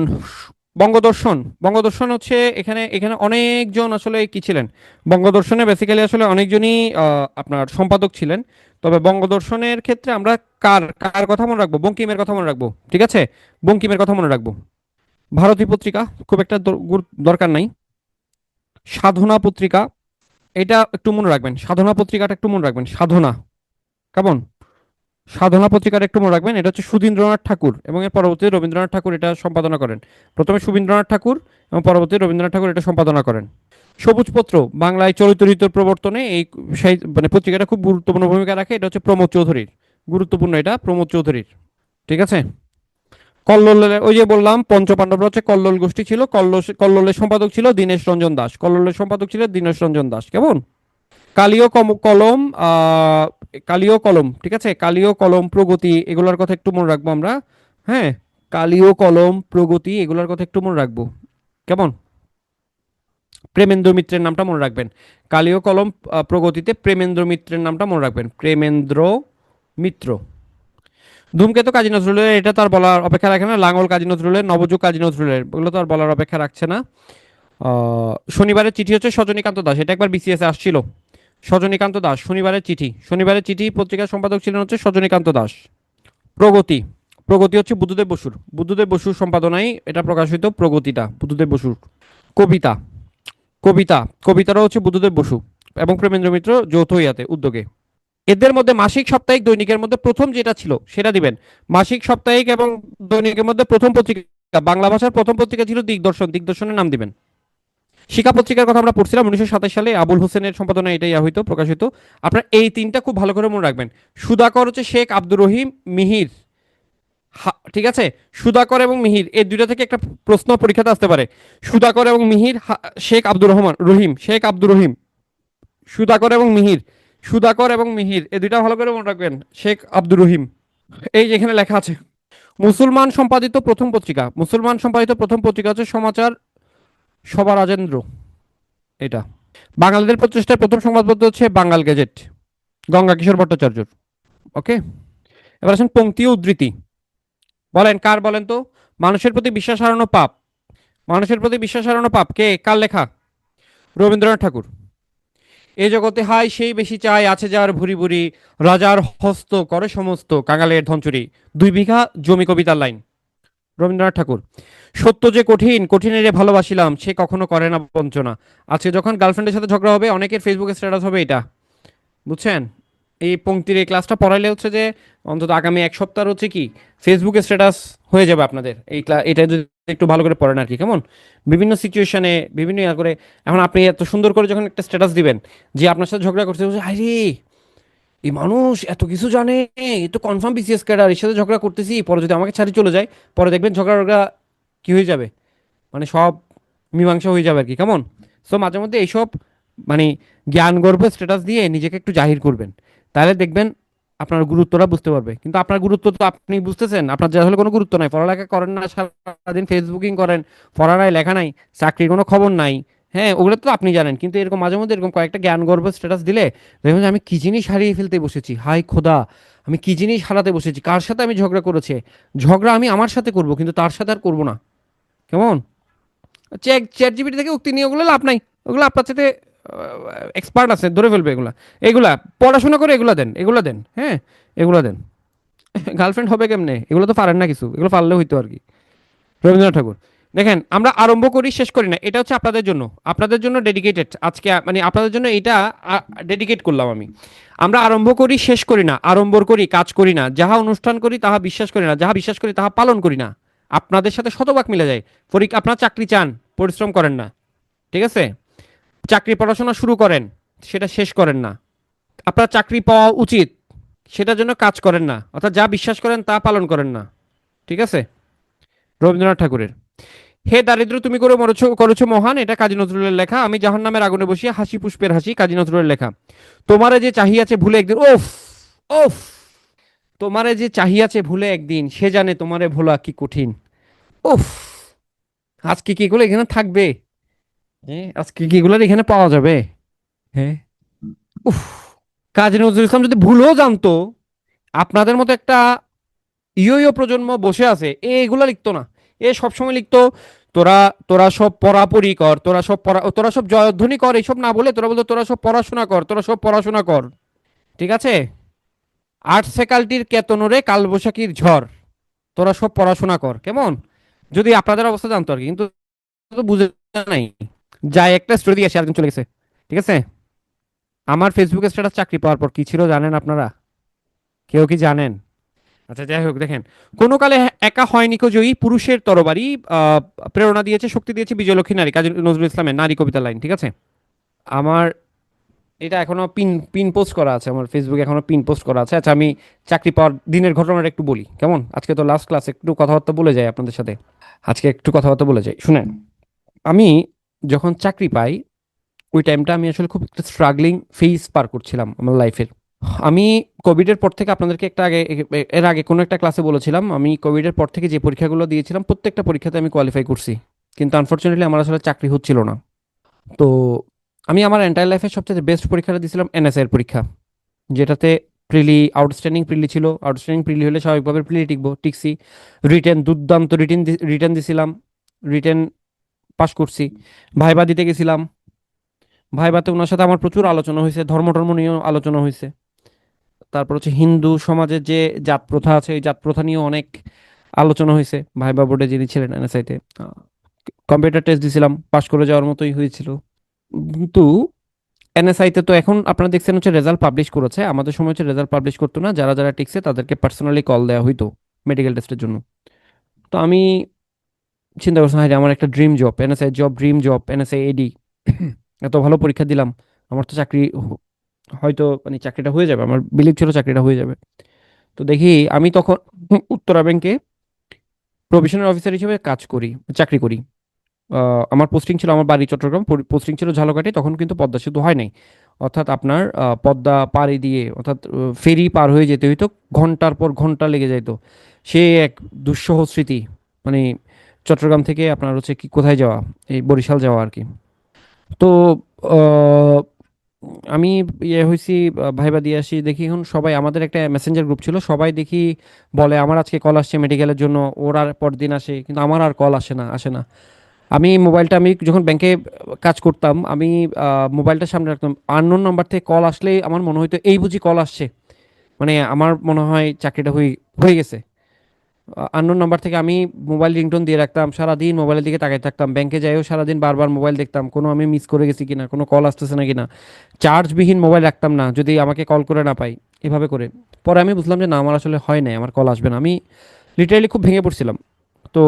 বঙ্গদর্শন হচ্ছে এখানে এখানে অনেকজন আসলে কি ছিলেন, বঙ্গদর্শনে বেসিক্যালি আসলে অনেকজনই আপনার সম্পাদক ছিলেন। তবে বঙ্গদর্শনের ক্ষেত্রে আমরা কার কার কথা মনে রাখবো, বঙ্কিমের কথা মনে রাখবো। ঠিক আছে। বঙ্কিমের কথা মনে রাখবো। ভারতী পত্রিকা খুব একটা দরকার নাই। সাধনা পত্রিকা, এটা একটু মনে রাখবেন, সাধনা পত্রিকাটা একটু মনে রাখবেন, সাধনা। কেমন। সাধনা পত্রিকাটা একটু মনে রাখবেন, এটা হচ্ছে সুধীন্দ্রনাথ ঠাকুর এবং এর পরবর্তীতে রবীন্দ্রনাথ ঠাকুর এটা সম্পাদনা করেন। প্রথমে সুবীন্দ্রনাথ ঠাকুর এবং পরবর্তী রবীন্দ্রনাথ ঠাকুর এটা সম্পাদনা করেন। সবুজ পত্র, বাংলায় চরিত্র প্রবর্তনে এই মানে পত্রিকাটা খুব গুরুত্বপূর্ণ ভূমিকা রাখে। এটা হচ্ছে প্রমোদ চৌধুরীর, গুরুত্বপূর্ণ, এটা প্রমোদ চৌধুরীর। ঠিক আছে। কল্লোলের, ওই যে বললাম পঞ্চপাণ্ডবরা হচ্ছে কল্লোল গোষ্ঠী ছিল। কল্লোলের সম্পাদক ছিল দীনেশ রঞ্জন দাস। কল্লোলের সম্পাদক ছিল দীনেশ রঞ্জন দাস। কেমন। কালীয় কলম, কালীয় কলম, ঠিক আছে, কালীয় কলম, প্রগতি, এগুলোর কথা একটু মনে রাখবো আমরা। হ্যাঁ। কালীয় কলম, প্রগতি, এগুলোর কথা একটু মনে রাখবো। কেমন। প্রেমেন্দ্র মিত্রের নামটা মনে রাখবেন। কালীয় কলম, প্রগতিতে প্রেমেন্দ্র মিত্রের নামটা মনে রাখবেন, প্রেমেন্দ্র মিত্র। ধূমকেতু কাজী নজরুলের, এটা তো আর বলার অপেক্ষা রাখে না। লাঙ্গল কাজী নজরুলের, নবযুগ কাজী নজরুলের, এগুলো তো আর বলার অপেক্ষা রাখছে না। শনিবারের চিঠি হচ্ছে সজনীকান্ত দাস, এটা একবার বিসিএস আসছিল। সজনীকান্ত দাস, শনিবারের চিঠি, শনিবারের চিঠি পত্রিকার সম্পাদক ছিলেন হচ্ছে সজনীকান্ত দাস। প্রগতি, প্রগতি হচ্ছে বুদ্ধদেব বসুর সম্পাদনায় এটা প্রকাশিত, প্রগতিটা বুদ্ধদেব বসুর। কবিতা, কবিতারও হচ্ছে বুদ্ধদেব বসু এবং প্রেমেন্দ্র মিত্র যৌথ ইয়াতে উদ্যোগে। এদের মধ্যে মাসিক সাপ্তাহিক দৈনিকের মধ্যে প্রথম যেটা ছিল সেটা দিবেন। মাসিক সাপ্তাহিক এবং দৈনিকের মধ্যে প্রথম পত্রিকা, বাংলা ভাষার প্রথম পত্রিকা ছিল দিগদর্শন, দিগদর্শনের নাম দিবেন। শিক্ষা পত্রিকার কথা আমরা পড়ছিলাম 1927 সালে আবুল হোসেনের সম্পাদনায় এটাই হইতো, প্রকাশিত। আপনার এই তিনটা খুব ভালো করে মনে রাখবেন। সুধাকর হচ্ছে শেখ আব্দুর রহিম মিহির। ঠিক আছে। সুধাকর এবং মিহির এই দুইটা থেকে একটা প্রশ্ন পরীক্ষাতে আসতে পারে। সুধাকর এবং মিহির, শেখ আব্দুর রহিম, শেখ আব্দুর রহিম। সুধাকর এবং মিহির, সুধাকর এবং মিহির, এই দুইটা ভালো করে মনে রাখবেন, শেখ আব্দুর রহিম। এই যে এখানে লেখা আছে। মুসলমান সম্পাদিত প্রথম পত্রিকা হচ্ছে সমাচার সভা রাজেন্দ্র, এটা। বাঙালিদের প্রচেষ্টায় প্রথম সংবাদপত্র হচ্ছে বাংলাল গেজেট, গঙ্গা কিশোর ভট্টাচার্য। ওকে। এবার আসেন পংক্তি ও উদ্ধৃতি। বলেন কার, বলেন তো। মানুষের প্রতি বিশ্বাস হারানো পাপ, মানুষের প্রতি বিশ্বাস হারানো পাপ, কে, কার লেখা? রবীন্দ্রনাথ ঠাকুর। এ জগতে হাই সেই বেশি চাই, আছে যার ভুরি ভুরি, রাজার হস্ত করে সমস্ত, কাঙালের ধনচুরি, 2 বিঘা জমি, কবিতার লাইন। রবীন্দ্রনাথ ঠাকুর। সত্য যে কঠিন, কঠিনেরে ভালোবাসিলাম, সে কখনো করে না বঞ্চনা। আজকে যখন গার্লফ্রেন্ডের সাথে ঝগড়া হবে, অনেকের ফেসবুকে স্ট্যাটাস হবে এটা, বুঝছেন? এই পংক্তির এই ক্লাসটা পড়াইলে হচ্ছে যে অন্তত আগামী এক সপ্তাহ হচ্ছে কি ফেসবুকে স্ট্যাটাস হয়ে যাবে আপনাদের এই এটা যদি একটু ভালো করে পড়েন আর কি, কেমন? বিভিন্ন সিচুয়েশনে বিভিন্ন ইয়া করে। এখন আপনি এত সুন্দর করে যখন একটা স্ট্যাটাস দিবেন যে আপনার সাথে ঝগড়া করতে বলছে, আরে এই মানুষ এত কিছু জানে, এ তো কনফার্ম বিসিএস ক্যাডার, এর সাথে ঝগড়া করতেছি, পরে যদি আমাকে ছাড়ি চলে যায়, পরে দেখবেন ঝগড়া কি হয়ে যাবে, মানে সব মীমাংসা হয়ে যাবে আর কি, কেমন? সো মাঝে মধ্যে এইসব মানে জ্ঞান গর্ভ স্ট্যাটাস দিয়ে নিজেকে একটু জাহির করবেন, তাহলে দেখবেন আপনার গুরুত্বটা বুঝতে পারবে। কিন্তু আপনার গুরুত্ব তো আপনি বুঝতেছেন, আপনার যে আসলে কোনো গুরুত্ব নাই, পড়ালেখা করেন না, সারাদিন ফেসবুকিং করেন, পড়া নাই লেখা নাই, চাকরির কোনো খবর নাই, হ্যাঁ ওগুলো তো আপনি জানেন। কিন্তু এরকম মাঝে মধ্যে এরকম কয়েকটা জ্ঞান গর্ভ স্ট্যাটাস দিলে দেখবেন যে আমি কি জিনিস হারিয়ে ফেলতে বসেছি, হাই খোদা, আমি কি জিনিস হারাতে বসেছি, কার সাথে আমি ঝগড়া করেছি, ঝগড়া আমি আমার সাথে করব কিন্তু তার সাথে আর করবো না, কেমন? চ্যাট জিপিটি থেকে উক্তি নিয়ে ওগুলো লাভ নাই, ওগুলো আপনার সাথে এক্সপার্ট আছে, ধরে ফেলবে এগুলা। এগুলা পড়াশোনা করে এগুলা দেন, এগুলা দেন, হ্যাঁ এগুলা দেন। গার্লফ্রেন্ড হবে কেমনে, এগুলো তো পারেন না কিছু, এগুলো পারলে হইতো আর কি। রবীন্দ্রনাথ ঠাকুর। দেখেন আমরা আরম্ভ করি শেষ করি না, এটা হচ্ছে আপনাদের জন্য ডেডিকেটেড আজকে, মানে আপনাদের জন্য এটা ডেডিকেট করলাম আমি। আমরা আরম্ভ করি শেষ করি না, আড়ম্বর করি কাজ করি না, যাহা অনুষ্ঠান করি তাহা বিশ্বাস করি না, যাহা বিশ্বাস করি তাহা পালন করি না। আপনাদের সাথে শতভাগ মিলে যায়। আপনারা চাকরি চান, পরিশ্রম করেন না, ঠিক আছে? চাকরি পড়াশোনা শুরু করেন, সেটা শেষ করেন না। আপনার চাকরি পাওয়া উচিত, সেটার জন্য কাজ করেন না, অর্থাৎ যা বিশ্বাস করেন তা পালন করেন না, ঠিক আছে? রবীন্দ্রনাথ ঠাকুরের। হে দারিদ্র তুমি করে মরেছ করেছো মহান, এটা কাজী নজরুলের লেখা। আমি জাহান নামের আগুনে বসিয়া হাসি পুষ্পের হাসি, কাজী নজরুলের লেখা। তোমারে যে চাহিয়াছে ভুলে একদিন, ওফ ওফ, তোমারে যে চাহিয়াছে ভুলে একদিন, সে জানে তোমারে ভোলা কি কঠিন। উফ, আজকে কি এগুলো এখানে থাকবে? হ্যাঁ, আজকে কি এগুলো এখানে পাওয়া যাবে? হ্যাঁ, উফ। কাজী নজরুল ইসলাম যদি ভুলও জানতো, আপনাদের মতো একটা ইয়ো প্রজন্ম বসে আছে, এগুলো লিখতো না। এ সবসময় লিখতো, তোরা তোরা সব পড়াপড়ি কর, তোরা সব জয়ধ্বনি কর, এইসব না বলে তোরা বলতো তোরা সব পড়াশোনা কর, তোরা সব পড়াশোনা কর, ঠিক আছে? আর্টস ফ্যাকাল্টির কেতনরে কালবৈশাখীর ঝড়, তোরা সব পড়াশোনা কর, কেমন? যদি আপনাদের অবস্থা জানতো আর কি, কিন্তু তো বুঝে নাই। যাই একটা স্টোরি দিয়ে আসে, আরেকজন চলে গেছে, ঠিক আছে? আমার ফেসবুকে স্ট্যাটাস চাকরি পাওয়ার পর কি ছিল জানেন আপনারা? কেউ কি জানেন? আচ্ছা যাই হোক, দেখেন, কোনো কালে একা হয়নি কো জয়ী, পুরুষের তরবারি আহ, প্রেরণা দিয়েছে, শক্তি দিয়েছে বিজয়লক্ষ্মী নারী, কাজী নজরুল ইসলামের নারী কবিতা লাইন, ঠিক আছে? আমার এটা এখনো পিন পিন পোস্ট করা আছে, আমার ফেসবুকে এখনো পিন পোস্ট করা আছে। আচ্ছা আমি চাকরি পাওয়ার দিনের ঘটনাটা একটু বলি, কেমন? আজকে তো লাস্ট ক্লাস, একটু কথাবার্তা বলে যাই আপনাদের সাথে, আজকে একটু কথাবার্তা বলে যাই, শুনেন। আমি যখন চাকরি পাই, ওই টাইমটা আমি আসলে খুব একটা স্ট্রাগলিং ফেজ পার করছিলাম আমার লাইফের। আমি কোভিডের পর থেকে আপনাদেরকে একটা আগে এর আগে কোনো একটা ক্লাসে বলেছিলাম, আমি কোভিডের পর থেকে যে পরীক্ষাগুলো দিয়েছিলাম প্রত্যেকটা পরীক্ষাতে আমি কোয়ালিফাই করছি, কিন্তু আনফরচুনেটলি আমার আসলে চাকরি হচ্ছিল না। তো আমি আমার এন্টায়ার লাইফের সবচেয়ে বেস্ট পরীক্ষাটা দিয়েছিলাম এনএসআই এর পরীক্ষা, যেটাতে প্রিলি আউটস্ট্যান্ডিং প্রিলি ছিল। আউটস্ট্যান্ডিং প্রিলি হলে স্বাভাবিকভাবে প্রিলি টিকছি। রিটেন দুর্দান্ত রিটেন দিছিলাম, রিটেন পাস করছি। ভাইবা দিতে গেছিলাম, ভাইবাতে ওনার সাথে আমার প্রচুর আলোচনা হয়েছে, ধর্ম টর্ম নিয়েও আলোচনা হয়েছে। তারপর হচ্ছে হিন্দু সমাজের যে জাত প্রথা আছে, এই জাত প্রথা নিয়েও অনেক আলোচনা হয়েছে ভাইবা বোর্ডে যিনি ছিলেন এনএসআইতে। কম্পিউটার টেস্ট দিছিলাম, পাশ করে যাওয়ার মতোই হয়েছিল। কিন্তু এনএসআইতে তো এখন আপনারা দেখছেন হচ্ছে রেজাল্ট পাবলিশ করেছে, আমাদের সময় হচ্ছে রেজাল্ট পাবলিশ করতো না, যারা যারা টিকছে তাদেরকে পার্সোনালি কল দেওয়া হইতো মেডিকেল টেস্টের জন্য। তো আমি চিন্তা করছিলাম, হ্যাঁ আমার একটা dream job, NSI job, dream job, NSI AD, এত ভালো পরীক্ষা দিলাম, আমার তো চাকরি হয়তো মানে চাকরিটা হয়ে যাবে, আমার বিলিভ ছিল চাকরিটা হয়ে যাবে। তো দেখি আমি তখন উত্তরা ব্যাংকে প্রভিশনাল অফিসার হিসেবে কাজ করি, চাকরি করি। আমার পোস্টিং ছিল, আমার বাড়ি চট্টগ্রাম, পোস্টিং ছিল ঝালকাঠি, তখন কিন্তু পদ্মা সেতু হয় নাই। অর্থাৎ আপনার পদ্মা পাড়ি দিয়ে, অর্থাৎ ফেরি পার হয়ে যেতে হইতো, ঘন্টার পর ঘন্টা লেগে যাইতো। সে এক দুঃসহ স্মৃতি, মানে চট্টগ্রাম থেকে আপনার হচ্ছে কি কোথায় যাওয়া, এই বরিশাল যাওয়া আর কি। তো আহ, আমি ইয়ে হয়েছি, ভাইবা দিয়ে আসি, দেখি এখন সবাই, আমাদের একটা মেসেঞ্জার গ্রুপ ছিল, সবাই দেখি বলে আমার আজকে কল আসছে মেডিকেলের জন্য, ওর আর পরদিন আসে, কিন্তু আমার আর কল আসে না। আমি মোবাইলটা, আমি যখন ব্যাংকে কাজ করতাম, আমি মোবাইলটা সামনে রাখতাম, আননোন নাম্বার থেকে কল আসলেই আমার মনে হইতো এই বুঝি কল আসছে, মানে আমার মনে হয় চাকরিটা হয়ে হয়ে গেছে। আননোন নাম্বার থেকে আমি মোবাইল রিংটোন দিয়ে রাখতাম, সারাদিন মোবাইলের দিকে তাকাই থাকতাম, ব্যাংকে যাইও সারাদিন বারবার মোবাইল দেখতাম কোনো আমি মিস করে গেছি কিনা, কোনো কল আসতেছে না কিনা। চার্জবিহীন মোবাইল রাখতাম না যদি আমাকে কল করে না পাই, এভাবে করে। পরে আমি বুঝলাম যে না, আমার আসলে হয় নাই, আমার কল আসবে না। আমি লিটারালি খুব ভেঙে পড়ছিলাম। তো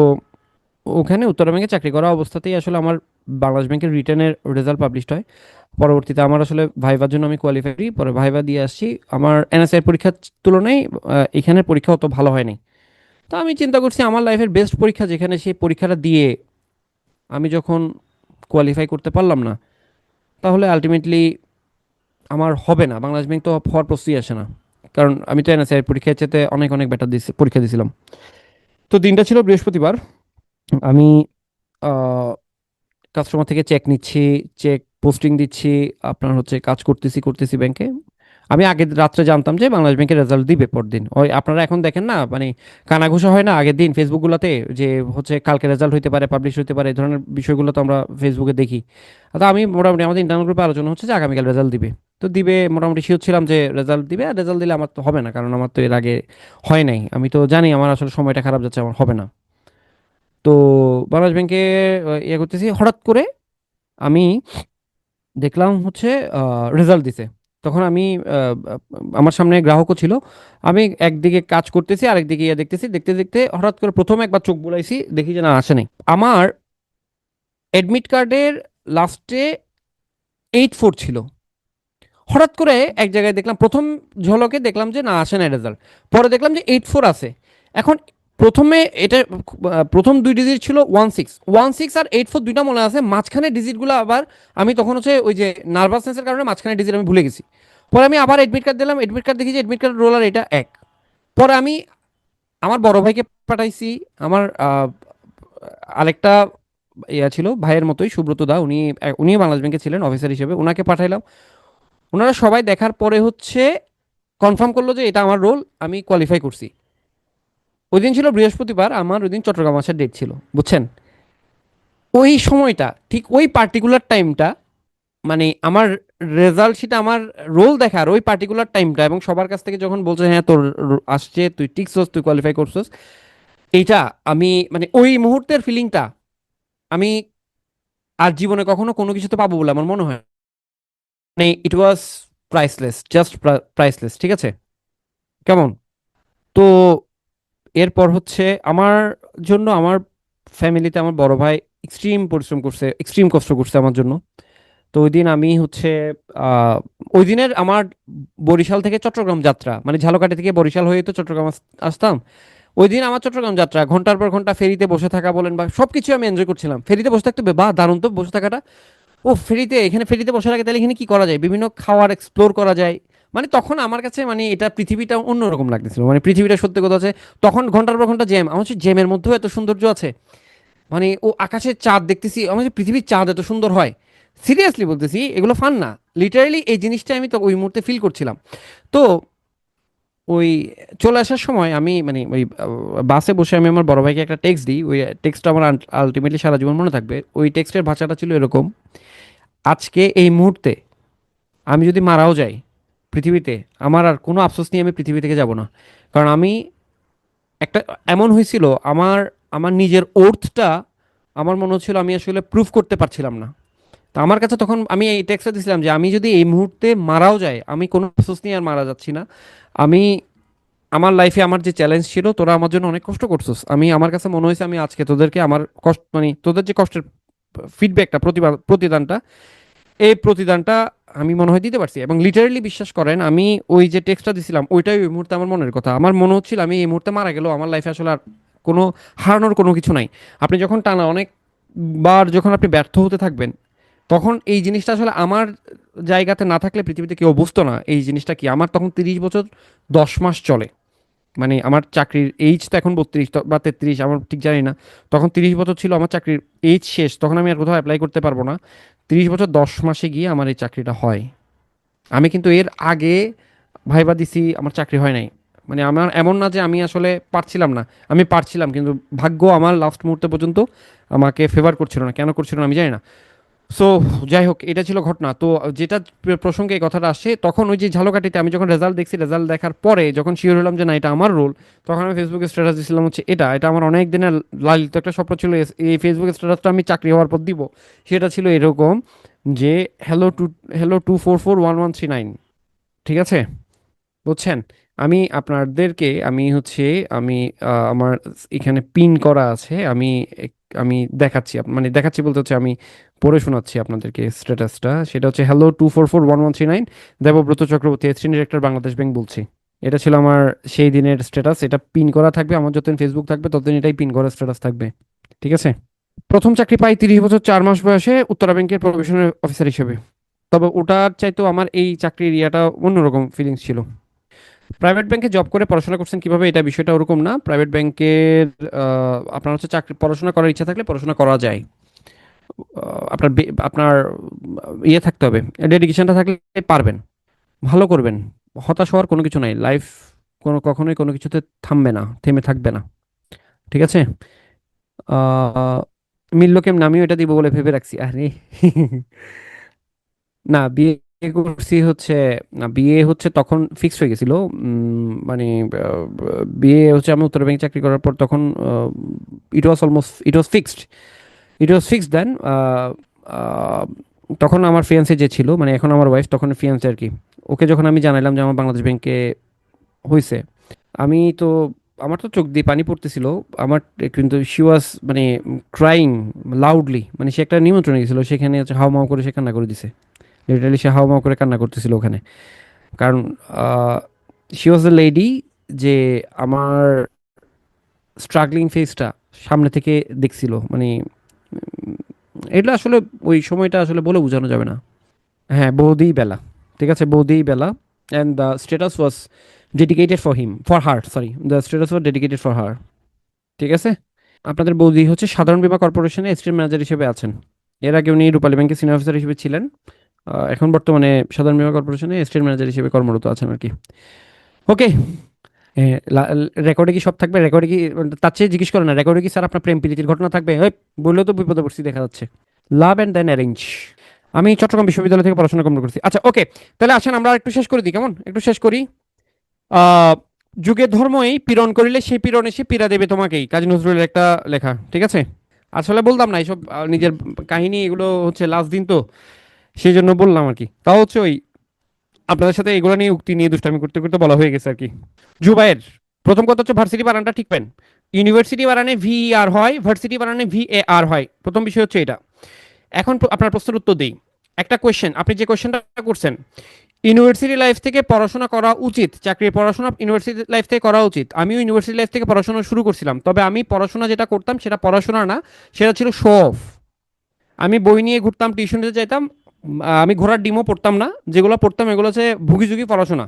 ওখানে উত্তরা ব্যাংকে চাকরি করা অবস্থাতেই আসলে আমার বাংলাদেশ ব্যাংকের রিটার্নের রেজাল্ট পাবলিশড হয়। পরবর্তীতে আমার আসলে ভাইবার জন্য আমি কোয়ালিফাই করি, পরে ভাইবা দিয়ে আসছি। আমার এনএসআই পরীক্ষার তুলনায় এখানের পরীক্ষা অত ভালো হয়নি। তো আমি চিন্তা করছি আমার লাইফের বেস্ট পরীক্ষা যেখানে, সেই পরীক্ষাটা দিয়ে আমি যখন কোয়ালিফাই করতে পারলাম না, তাহলে আলটিমেটলি আমার হবে না, বাংলাদেশ ব্যাংক তো হওয়ার প্রস্তুতি আসে না। কারণ আমি তো এনএসআই পরীক্ষার চেয়ে অনেক অনেক বেটার পরীক্ষা দিয়েছিলাম। তো দিনটা ছিল বৃহস্পতিবার। আমি কাস্টমার থেকে চেক নিচ্ছি, চেক পোস্টিং দিচ্ছি, আপনার হচ্ছে কাজ করতেছি করতেছি ব্যাংকে। আমি আগের রাত্রে জানতাম যে বাংলাদেশ ব্যাংকের রেজাল্ট দিবে পরদিন। ওই আপনারা এখন দেখেন না, মানে কানাঘুষা হয় না আগের দিন ফেসবুকগুলোতে, যে হচ্ছে কালকে রেজাল্ট হইতে পারে, পাবলিশ হইতে পারে, এই ধরনের বিষয়গুলো তো আমরা ফেসবুকে দেখি। তো আমি মোটামুটি আমাদের ইন্টারনাল গ্রুপে আলোচনা হচ্ছে যে আগামীকাল রেজাল্ট দিবে। তো দিবে মোটামুটি শিওর ছিলাম যে রেজাল্ট দিবে, আর রেজাল্ট দিলে আমার তো হবে না, কারণ আমার তো এর আগে হয় নাই। আমি তো জানি আমার আসলে সময়টা খারাপ যাচ্ছে, আমার হবে না। তো বাংলাদেশ ব্যাংকে ইয়ে করতেছি, হঠাৎ করে আমি দেখলাম হচ্ছে রেজাল্ট দিছে। তখন আমি আমার সামনে গ্রাহকও ছিল। আমি একদিকে কাজ করতেছি, আরেকদিকে ইয়ে দেখতেছি, দেখতে দেখতে হঠাৎ করে প্রথম একবার চোখ বুলাইছি, দেখি যে না, আসে নাই। আমার অ্যাডমিট কার্ডের লাস্টে 84 ছিল। হঠাৎ করে এক জায়গায় দেখলাম, প্রথম ঝলকে দেখলাম যে না, আসে না রেজাল্ট। পরে দেখলাম যে 84 আছে। এখন প্রথমে এটা প্রথম দুই ডিজিট ছিল 16, 16 আর 84 দুইটা মনে আছে, মাঝখানে ডিজিটগুলো আবার আমি তখন হচ্ছে ওই যে নার্ভাসনেসের কারণে মাঝখানে ডিজিট আমি ভুলে গেছি। পরে আমি আবার অ্যাডমিট কার্ড দিলাম, অ্যাডমিট কার্ড দেখি যে অ্যাডমিট কার্ড রোলার এটা এক। পরে আমি আমার বড় ভাইকে পাঠাইছি, আমার আরেকটা ইয়া ছিল ভাইয়ের মতোই, সুব্রত দা, উনি বাংলাদেশ ব্যাংকে ছিলেন অফিসার হিসেবে, ওনাকে পাঠাইলাম। ওনারা সবাই দেখার পরে হচ্ছে কনফার্ম করলো যে এটা আমার রোল, আমি কোয়ালিফাই করছি। ওই দিন ছিল বৃহস্পতিবার, আমার ওই দিন চট্টগ্রাম আসার ডেট ছিল, বুঝছেন। ওই সময়টা, ঠিক ওই পার্টিকুলার টাইমটা, মানে আমার রেজাল্ট সেটা আমার রোল দেখার ওই পার্টিকুলার টাইমটা, এবং সবার কাছ থেকে যখন বলছে হ্যাঁ তোর আসছে, তুই টিকছস, তুই কোয়ালিফাই করছস, এইটা আমি মানে ওই মুহূর্তের ফিলিংটা আমি আর জীবনে কখনো কোনো কিছুতে পাবো বলে আমার মনে হয় না। মানে ইট ওয়াজ প্রাইসলেস, জাস্ট প্রাইসলেস, ঠিক আছে। কেমন? তো এরপর হচ্ছে আমার জন্য আমার ফ্যামিলিতে আমার বড় ভাই এক্সট্রিম পরিশ্রম করছে, এক্সট্রিম কষ্ট করছে আমার জন্য। তো ওই দিন আমি হচ্ছে আহ, ওই দিনের আমার বরিশাল থেকে চট্টগ্রাম যাত্রা, মানে ঝালকাঠি থেকে বরিশাল হয়ে তো চট্টগ্রাম আসতাম। ওই দিন আমার চট্টগ্রাম যাত্রা, ঘন্টার পর ঘন্টা ফেরিতে বসে থাকা বলেন বা সবকিছু আমি এনজয় করছিলাম। ফেরিতে বসে থাকতে বা দারুণ তো বসে থাকাটা। ও ফেরিতে, এখানে ফেরিতে বসে থাকে, তাহলে এখানে কি করা যায়, বিভিন্ন খাওয়ার এক্সপ্লোর করা যায়। মানে তখন আমার কাছে মানে এটা পৃথিবীটা অন্যরকম লাগতেছিল, মানে পৃথিবীটা সত্যি কথা আছে। তখন ঘন্টার পর ঘন্টা জ্যাম, আমার হচ্ছে জ্যামের মধ্যেও এত সৌন্দর্য আছে। মানে ও আকাশের চাঁদ দেখতেছি, আমার যে পৃথিবীর চাঁদ এত সুন্দর হয়, সিরিয়াসলি বলতেছি, এগুলো ফান না, লিটারালি এই জিনিসটা আমি তো ওই মুহূর্তে ফিল করছিলাম। তো ওই চলে আসার সময় আমি মানে ওই বাসে বসে আমি আমার বড় ভাইকে একটা টেক্সট দিই, ওই টেক্সটটা আমার আলটিমেটলি সারা জীবন মনে থাকবে। ওই টেক্সটের ভাষাটা ছিল এরকম: আজকে এই মুহূর্তে আমি যদি মারাও যাই পৃথিবীতে, আমার আর কোনো আফসোস নিয়ে আমি পৃথিবী থেকে যাব না। কারণ আমি একটা এমন হয়েছিল, আমার আমার নিজের ওর্থটা আমার মনে হচ্ছিল আমি আসলে প্রুফ করতে পারছিলাম না। তো আমার কাছে তখন আমি এই টেক্সটটা দিয়েছিলাম যে আমি যদি এই মুহূর্তে মারাও যাই, আমি কোনো আফসোস নিয়ে আর মারা যাচ্ছি না। আমি আমার লাইফে আমার যে চ্যালেঞ্জ ছিল, তোরা আমার জন্য অনেক কষ্ট করছিস, আমি আমার কাছে মনে হয়েছে আমি আজকে তোদেরকে আমার কষ্ট, মানে তোদের যে কষ্টের ফিডব্যাকটা, প্রতিদানটা, এই প্রতিদানটা আমি মনে হয় দিতে পারছি। এবং লিটারেলি বিশ্বাস করেন, আমি ওই যে টেক্সটটা দিছিলাম ওইটাই ওই মুহূর্তে আমার মনের কথা। আমার মনে হচ্ছিল আমি এই মুহূর্তে মারা গেলেও আমার লাইফে আসলে আর কোনো হারানোর কোনো কিছু নাই। আপনি যখন টানা অনেকবার যখন আপনি ব্যর্থ হতে থাকবেন, তখন এই জিনিসটা আসলে আমার জায়গাতে না থাকলে পৃথিবীতে কেউ বুঝতো না এই জিনিসটা কি। আমার তখন 30 বছর 10 মাস চলে, মানে আমার চাকরির এইজ তো এখন 32 বা 33, আমার ঠিক জানি না। তখন 30 বছর ছিল আমার চাকরির এইজ শেষ, তখন আমি আর কোথাও অ্যাপ্লাই করতে পারবো না। 30 বছর 10 মাসে গিয়ে আমার এই চাকরিটা হয়। আমি কিন্তু এর আগে ভাইবা দিছি, আমার চাকরি হয় নাই। মানে আমার এমন না যে আমি আসলে পারছিলাম না, আমি পারছিলাম, কিন্তু ভাগ্য আমার লাস্ট মুহূর্তে পর্যন্ত আমাকে ফেভার করছিল না, কেন করছিল না আমি জানি না। সো যাই হোক, এটা ছিল ঘটনা। তো যেটা প্রসঙ্গে এই কথাটা আসছে, তখন ওই যে ঝালকাঠিতে আমি যখন রেজাল্ট দেখছি, রেজাল্ট দেখার পরে যখন শিওর হলাম যে না এটা আমার রোল, তখন আমি ফেসবুকে স্ট্যাটাস দিয়েছিলাম হচ্ছে এটা আমার অনেক দিনের লালিত একটা স্বপ্ন ছিল। এই ফেসবুকে স্ট্যাটাসটা আমি চাকরি হওয়ার পর দিব। সেটা ছিল এরকম যে হ্যালো 2441139, ঠিক আছে, বুঝছেন? আমি আপনাদেরকে আমি হচ্ছে আমি আমার এখানে পিন করা আছে, আমি দেখাচ্ছি, মানে দেখাচ্ছি বলতে হচ্ছে আমি পড়ে শোনাচ্ছি আপনাদেরকে স্ট্যাটাসটা। সেটা হচ্ছে hello 2441139, Debabrata Chakraborty, assistant director, Bangladesh bank বলছি। এটা ছিল আমার সেই দিনের স্ট্যাটাস। এটা পিন করা থাকবে, আমার যতদিন ফেসবুক থাকবে ততদিন এটাই পিন করা স্ট্যাটাস থাকবে, ঠিক আছে? প্রথম চাকরি পাই 30 বছর 4 মাস বয়সে উত্তরা ব্যাংকের প্রবেশনারি অফিসার হিসেবে। তবে ওটার চাইতেও আমার এই চাকরির ইয়াটা অন্যরকম ফিলিংস ছিল। প্রাইভেট ব্যাংকে জব করে পড়াশোনা করছেন কিভাবে, এটা বিষয়টা ওরকম না। প্রাইভেট ব্যাংকের আপনার হচ্ছে চাকরি, পড়াশোনা করার ইচ্ছা থাকলে পড়াশোনা করা যায়। আপনার ইয়ে থাকতে হবে, ডেডিকেশনটা থাকলে পারবেন, ভালো করবেন। হতাশ হওয়ার কোনো কিছু নাই, লাইফ কখনোই কোনো কিছুতে থামবে না, থেমে থাকবে না, ঠিক আছে? আহ, মিল্লকেম নামিও এটা দিব বলে ভেবে রাখছি, আরে না, বিয়ে করছি হচ্ছে, না বিয়ে হচ্ছে তখন ফিক্সড হয়ে গেছিল। মানে বিয়ে হচ্ছে আমি উত্তর ব্যাংকে চাকরি করার পর তখন ইট ওয়াজ ফিক্সড দেন। তখন আমার ফিয়ান্সে যে ছিল, মানে এখন আমার ওয়াইফ, তখন ফিয়ান্সে আর কি, ওকে যখন আমি জানাইলাম যে আমার বাংলাদেশ ব্যাংকে হয়েছে, আমি তো, আমার তো চোখ দিয়ে পানি পড়তেছিল আমার, কিন্তু শি ওয়াজ মানে ক্রাইং লাউডলি, মানে সে একটা নিমন্ত্রণে গেছিল, সেখানে হচ্ছে হাউমাউ করে সে কান্না করে দিছে। লিটারালি সে হাউমাউ করে কান্না করতেছিল ওখানে। কারণ শি ওয়াজ দ্য লেডি যে আমার স্ট্রাগলিং ফেসটা সামনে থেকে দেখছিল, মানে এটা আসলে ওই সময়টা আসলে বলে বোঝানো যাবে না। হ্যাঁ, বৌদি বেলা, ঠিক আছে, বৌদি বেলা। And the status was dedicated for him, for her, sorry, the status was dedicated for her, ঠিক আছে? আপনাদের বৌদি হচ্ছে সাধারণ বীমা কর্পোরেশনে অ্যাসিস্ট্যান্ট ম্যানেজার হিসেবে আছেন। এর আগে উনি রূপালী ব্যাংকে সিনিয়র অফিসার হিসেবে ছিলেন। এখন বর্তমানে সাধারণ বীমা কর্পোরেশনে অ্যাসিস্ট্যান্ট ম্যানেজার হিসেবে কর্মরত আছেন আর কি। ওকে। রেকর্ডে কি সব থাকবে? রেকর্ডে কি, তার চেয়ে জিজ্ঞেস করে না, রেকর্ডে কি স্যার আপনার প্রেম প্রীতির ঘটনা থাকবে? ওই বললেও তো বিপদে পড়ছি দেখা যাচ্ছে। Love and then arrange. আমি চট্টগ্রাম বিশ্ববিদ্যালয় থেকে পড়াশোনা কমপ্লিট করছি। আচ্ছা, ওকে, তাহলে আসেন আমরা একটু শেষ করে দিই, কেমন, একটু শেষ করি। আহ যুগের ধর্ম এই, পীড়ন করিলে সেই পীড়ন এসে পীড়া দেবে তোমাকেই, কাজী নজরুলের একটা লেখা, ঠিক আছে? আসলে বলতাম না এইসব নিজের কাহিনী, এগুলো হচ্ছে লাস্ট দিন তো, সেই জন্য বললাম আর কি। তাও হচ্ছে ওই আপনাদের সাথে এগুলো নিয়ে উক্তি নিয়ে দুষ্টামি করতে করতে বলা হয়ে গেছে আর কি। জুবাইর, প্রথম কথা হচ্ছে ভার্সিটি বানানটা ঠিক পেন। ইউনিভার্সিটি বানানে ভি আর হয়, ভার্সিটি বানানে ভি এ আর হয়, প্রথম বিষয় হচ্ছে এটা। এখন আপনার প্রশ্নের উত্তর দিই। একটা কোয়েশ্চেন, আপনি যে কোয়েশ্চেনটা করছেন, ইউনিভার্সিটি লাইফ থেকে পড়াশোনা করা উচিত, চাকরির পড়াশোনা ইউনিভার্সিটি লাইফ থেকে করা উচিত। আমিও ইউনিভার্সিটি লাইফ থেকে পড়াশোনা শুরু করছিলাম, তবে আমি পড়াশোনা যেটা করতাম সেটা পড়াশোনা না, সেটা ছিল শো অফ। আমি বই নিয়ে ঘুরতাম, টিউশনিতে যাইতাম। আমি ঘোড়ার ডিমও পড়তাম না, যেগুলো পড়তাম এগুলো হচ্ছে ভুগিঝুগি পড়াশোনা।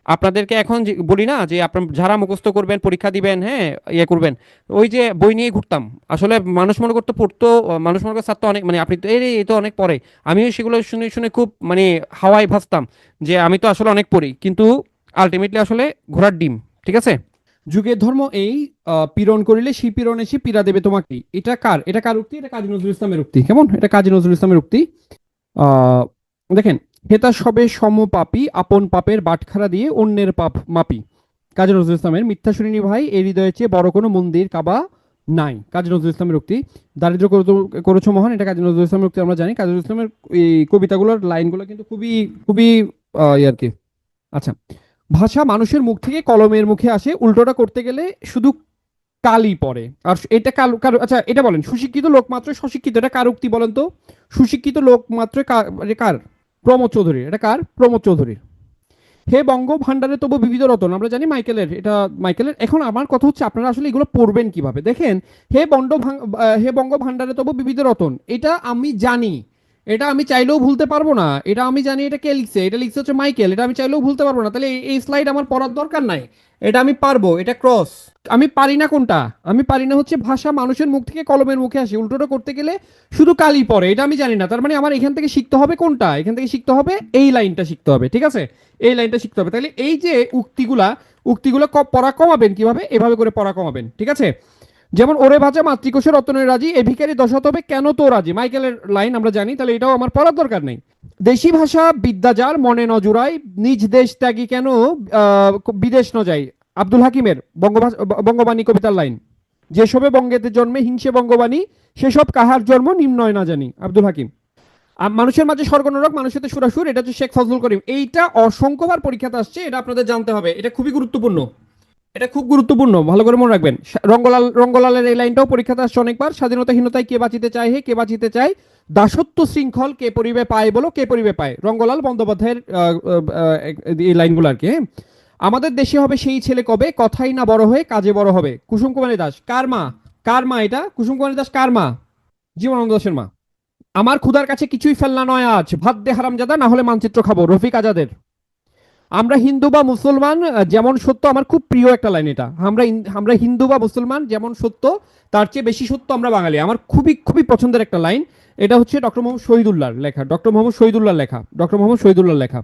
আপনাদেরকে এখন বলি না যে আপনার যারা মুখস্থ করবেন, পরীক্ষা দিবেন, হ্যাঁ, ইয়ে করবেন, ওই যে বই নিয়ে ঘুরতাম। আসলে মানুষ মনে করতো পড়তো, মানুষ মনে করতো স্যার তো অনেক, মানে আপনি তো এই তো অনেক পড়ে। আমিও সেগুলো শুনে শুনে খুব মানে হাওয়ায় ভাসতাম যে আমি তো আসলে অনেক পড়ি, কিন্তু আলটিমেটলি আসলে ঘোড়ার ডিম, ঠিক আছে? যুগের ধর্ম এই, পীড়ন করিলে সেই পীড়ন এসে পীড়া দেবে তোমাকেই। এটা কার উক্তি? এটা কাজী নজরুল ইসলামের উক্তি, কেমন? এটা কাজী নজরুল ইসলামের উক্তি। আহ দেখেন, হেতা সবে সমপাপী, আপন পাপের বাটখারা দিয়ে অন্যের পাপ মাপি। কাজী নজরুল ইসলামের। মিথ্যা শুনিনি ভাই, এই হৃদয়ের চেয়ে বড় কোনো মন্দির কাবা নাই, কাজী নজরুল ইসলামের উক্তি। দারিদ্র করেছো মহান, এটা কাজী নজরুল ইসলামের উক্তি, আমরা জানি। কাজী নজরুল ইসলামের এই কবিতাগুলোর লাইনগুলো কিন্তু খুবই খুবই ইয়ে আর কি। আচ্ছা, ভাষা মানুষের মুখ থেকে কলমের মুখে আসে, উল্টোটা করতে গেলে শুধু কালি পড়ে। আর এটা আচ্ছা এটা বলেন, সুশিক্ষিত লোক মাত্র সশিক্ষিত, এটা কার উক্তি বলেন তো? সুশিক্ষিত লোক মাত্র কার? প্রমোদ চৌধুরীর। এটা কার? প্রমোদ চৌধুরীর। হে বঙ্গ ভান্ডারে তবু বিবিধ রতন, আমরা জানি মাইকেলের, এটা মাইকেলের। এখন আমার কথা হচ্ছে আপনারা আসলে এগুলো পড়বেন কিভাবে? দেখেন, হে বঙ্গ ভান্ডারে তবু বিবিধ রতন, এটা আমি জানি, এটা আমি চাইলেও ভুলতে পারবো না। এটা আমি জানি, এটা কে লিখছে? এটা লিখছে হচ্ছে মাইকেল, এটা আমি চাইলেও ভুলতে পারবো না। তাহলে এই স্লাইড আমার পড়ার দরকার নাই, এটা আমি পারবো। এটা ক্রস। আমি পারি না কোনটা? আমি পারি না হচ্ছে ভাষা মানুষের মুখ থেকে কলমের মুখে আসে, উল্টোটা করতে গেলে শুধু কালি পড়ে, এটা আমি জানি না। তার মানে আমার এখান থেকে শিখতে হবে কোনটা? এখান থেকে শিখতে হবে এই লাইনটা শিখতে হবে, ঠিক আছে? এই লাইনটা শিখতে হবে। তাহলে এই যে উক্তিগুলা, উক্তিগুলো পড়া কমাবেন কিভাবে? এভাবে করে পড়া কমাবেন, ঠিক আছে? যেমন ওরে ভাজা মাতৃকোষের রতনের রাজি, এ ভিখারি দশাত হবে কেন তো রাজি, মাইকেলের লাইন আমরা জানি, তাহলে এটাও আমার পড়ার দরকার নেই। দেশি ভাষা বিদ্যা যার মনে ন জুড়ায়, নিজ দেশ ত্যাগী কেন বিদেশ ন যায়, আব্দুল হাকিমের বঙ্গবাণী কবিতার লাইন। যেসবে বঙ্গেতে জন্মে হিংসে বঙ্গবাণী, সেসব কাহার জন্ম নিম্নয় না জানি, আব্দুল হাকিম। মানুষের মাঝে স্বর্গনরক, মানুষের সুরাসুর, এটা হচ্ছে শেখ ফজলুল করিম। এইটা অসংখ্যবার পরীক্ষাতে আসছে, এটা আপনাদের জানতে হবে, এটা খুবই গুরুত্বপূর্ণ, এটা খুব গুরুত্বপূর্ণ, ভালো করে মনে রাখবেন। রঙ্গলালের এই লাইনটাও পরীক্ষাতে আসছে অনেকবার। স্বাধীনতাহীনতায় কে বাঁচিতে চায় হে, কে বাঁচিতে চায়, দাসত্ব শৃঙ্খল কে পরিবে পায় বলো, কে পরিবে পায়, রঙ্গলাল বন্দ্যোপাধ্যায়ের এই লাইনগুলো আর কি। আমাদের দেশে হবে সেই ছেলে কবে, কথাই না বড় হয়ে কাজে বড় হবে, কুসুম কুমারী দাস। কার মা, কার মা এটা, কুসুম কুমারী দাস কার মা? জীবনানন্দ দাসের মা। আমার ক্ষুধার কাছে কিছুই ফেলনা নয় আজ, ভাত দে হারামজাদা, না হলে মানচিত্র খাবো, রফিক আজাদের। আমরা হিন্দু বা মুসলমান যেমন সত্য, আমার খুব প্রিয় একটা লাইন এটা, আমরা হিন্দু বা মুসলমান যেমন সত্য, তার চেয়ে বেশি সত্য আমরা বাঙালি, আমার খুবই খুবই পছন্দের একটা লাইন। এটা হচ্ছে ডক্টর মোহাম্মদ শহীদুল্লাহর লেখা, ডক্টর মোহাম্মদ শহীদুল্লাহর লেখা।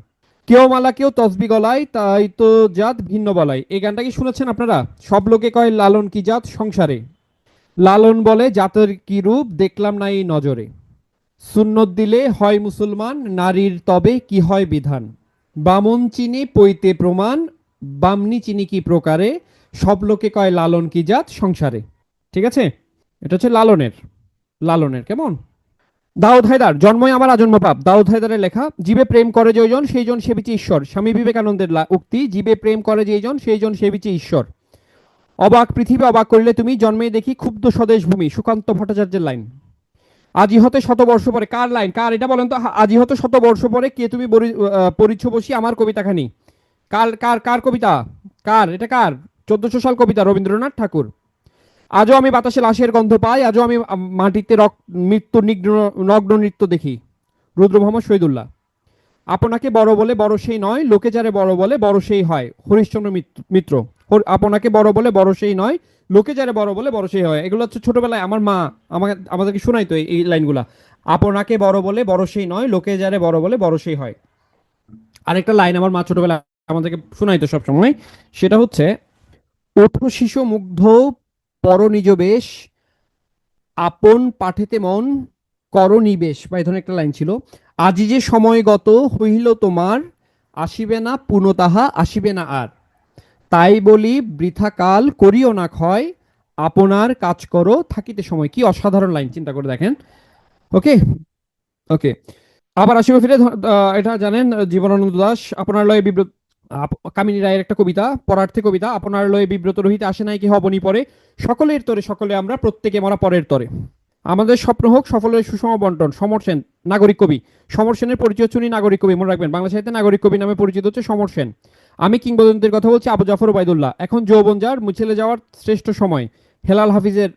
কেউ মালা কেউ তসবি গলায়, তাই তো জাত ভিন্ন বলাই। এই গানটা কি শুনেছেন আপনারা? সব লোকে কয় লালন কি জাত সংসারে, লালন বলে জাতের কি রূপ দেখলাম না এই নজরে, সুন্নত দিলে হয় মুসলমান, নারীর তবে কি হয় বিধান, বামন চিনি পৈতে প্রমাণ, বামনি চিনি কি প্রকারে, সব লোকে কয় লালন কি জাত সংসারে। ঠিক আছে, এটা হচ্ছে লালনের, কেমন। দাউদ হায়দার, জন্মই আমার আজন্ম পাপ, দাউদ হায়দারের লেখা। জীবে প্রেম করে যেজন সেই জন সেবিছে ঈশ্বর, স্বামী বিবেকানন্দের উক্তি, জীবে প্রেম করে যেজন সেই জন সেবিছে ঈশ্বর। অবাক পৃথিবী অবাক করিলে তুমি, জন্মে দেখি ক্ষুব্ধ স্বদেশ ভূমি, সুকান্ত ভট্টাচার্যের লাইন। আজি হতে শত বর্ষ পরে, কার লাইন, কার এটা বলেন তো? আজি হতে শত বর্ষ পরে কে তুমি পরিচ্ছ বসি আমার কবিতাখানি, কার কার কার কবিতা, কার এটা, কার? 1400 সাল কবিতা, রবীন্দ্রনাথ ঠাকুর। আজও আমি বাতাসে লাশের গন্ধ পাই, আজও আমি মাটিতে মৃত্যু নগ্ন নৃত্য দেখি, রুদ্র মোহাম্মদ শহীদুল্লাহ। আপনাকে বড় বলে বড় সেই নয়, লোকে যারে বড় বলে বড় সেই হয়, হরিশ্চন্দ্র মিত্র। আপনাকে বড় বলে বড় সেই নয়, লোকে যারে বড় বলে বড় সেই হয়। এগুলো হচ্ছে ছোটবেলায় আমার মা আমাদেরকে শোনাইতো এই লাইনগুলা। আপনাকে বড় বলে বড় সেই নয়, লোকে যারে বড় বলে বড় সেই হয়। আরেকটা লাইন আমার মা ছোটবেলায় আমাদেরকে শোনাইতো সবসময়, সেটা হচ্ছে ওঠো শিশু মুগ্ধ পর নিজ বেশ, আপন পাঠেতে মন কর নিবেশ, বা এই ধরনের একটা লাইন ছিল। আজি যে সময় গত হইল তোমার, আসিবে না পুনঃ তাহা আসিবে না আর, তাই বলি বৃথা কাল করিও না ক্ষয়, আপনার কাজ করো থাকিতে সময়। কি অসাধারণ লাইন, চিন্তা করে দেখেন। ওকে, ওকে, আবার আসিবে ফিরে। এটা জানেন, জীবনানন্দ দাশ, আপনার লয়ে বিব্রত, কামিনী রায়ের একটা কবিতা, পরার্থে কবিতা। আপনার লয়ে বিব্রত রহিতে আসে নাই কি হবনি পরে, সকলের তরে সকলে আমরা, প্রত্যেকে মরা পরের তরে। আমাদের স্বপ্ন হোক সফলের সুষম বন্টন, সমর সেন, নাগরিক কবি। সমর সেনের পরিচয় হচ্ছে উনি নাগরিক কবি, মনে রাখবেন, বাংলা সাহিত্যে নাগরিক কবি নামে পরিচিত হচ্ছে সমর সেন। আমি কিংবদন্তির কথা বলছি, আবু জাফর ওবায়দুল্লাহ। এখন যৌবন যার মুছিলে যাওয়ার শ্রেষ্ঠ সময়, হেলাল হাফিজের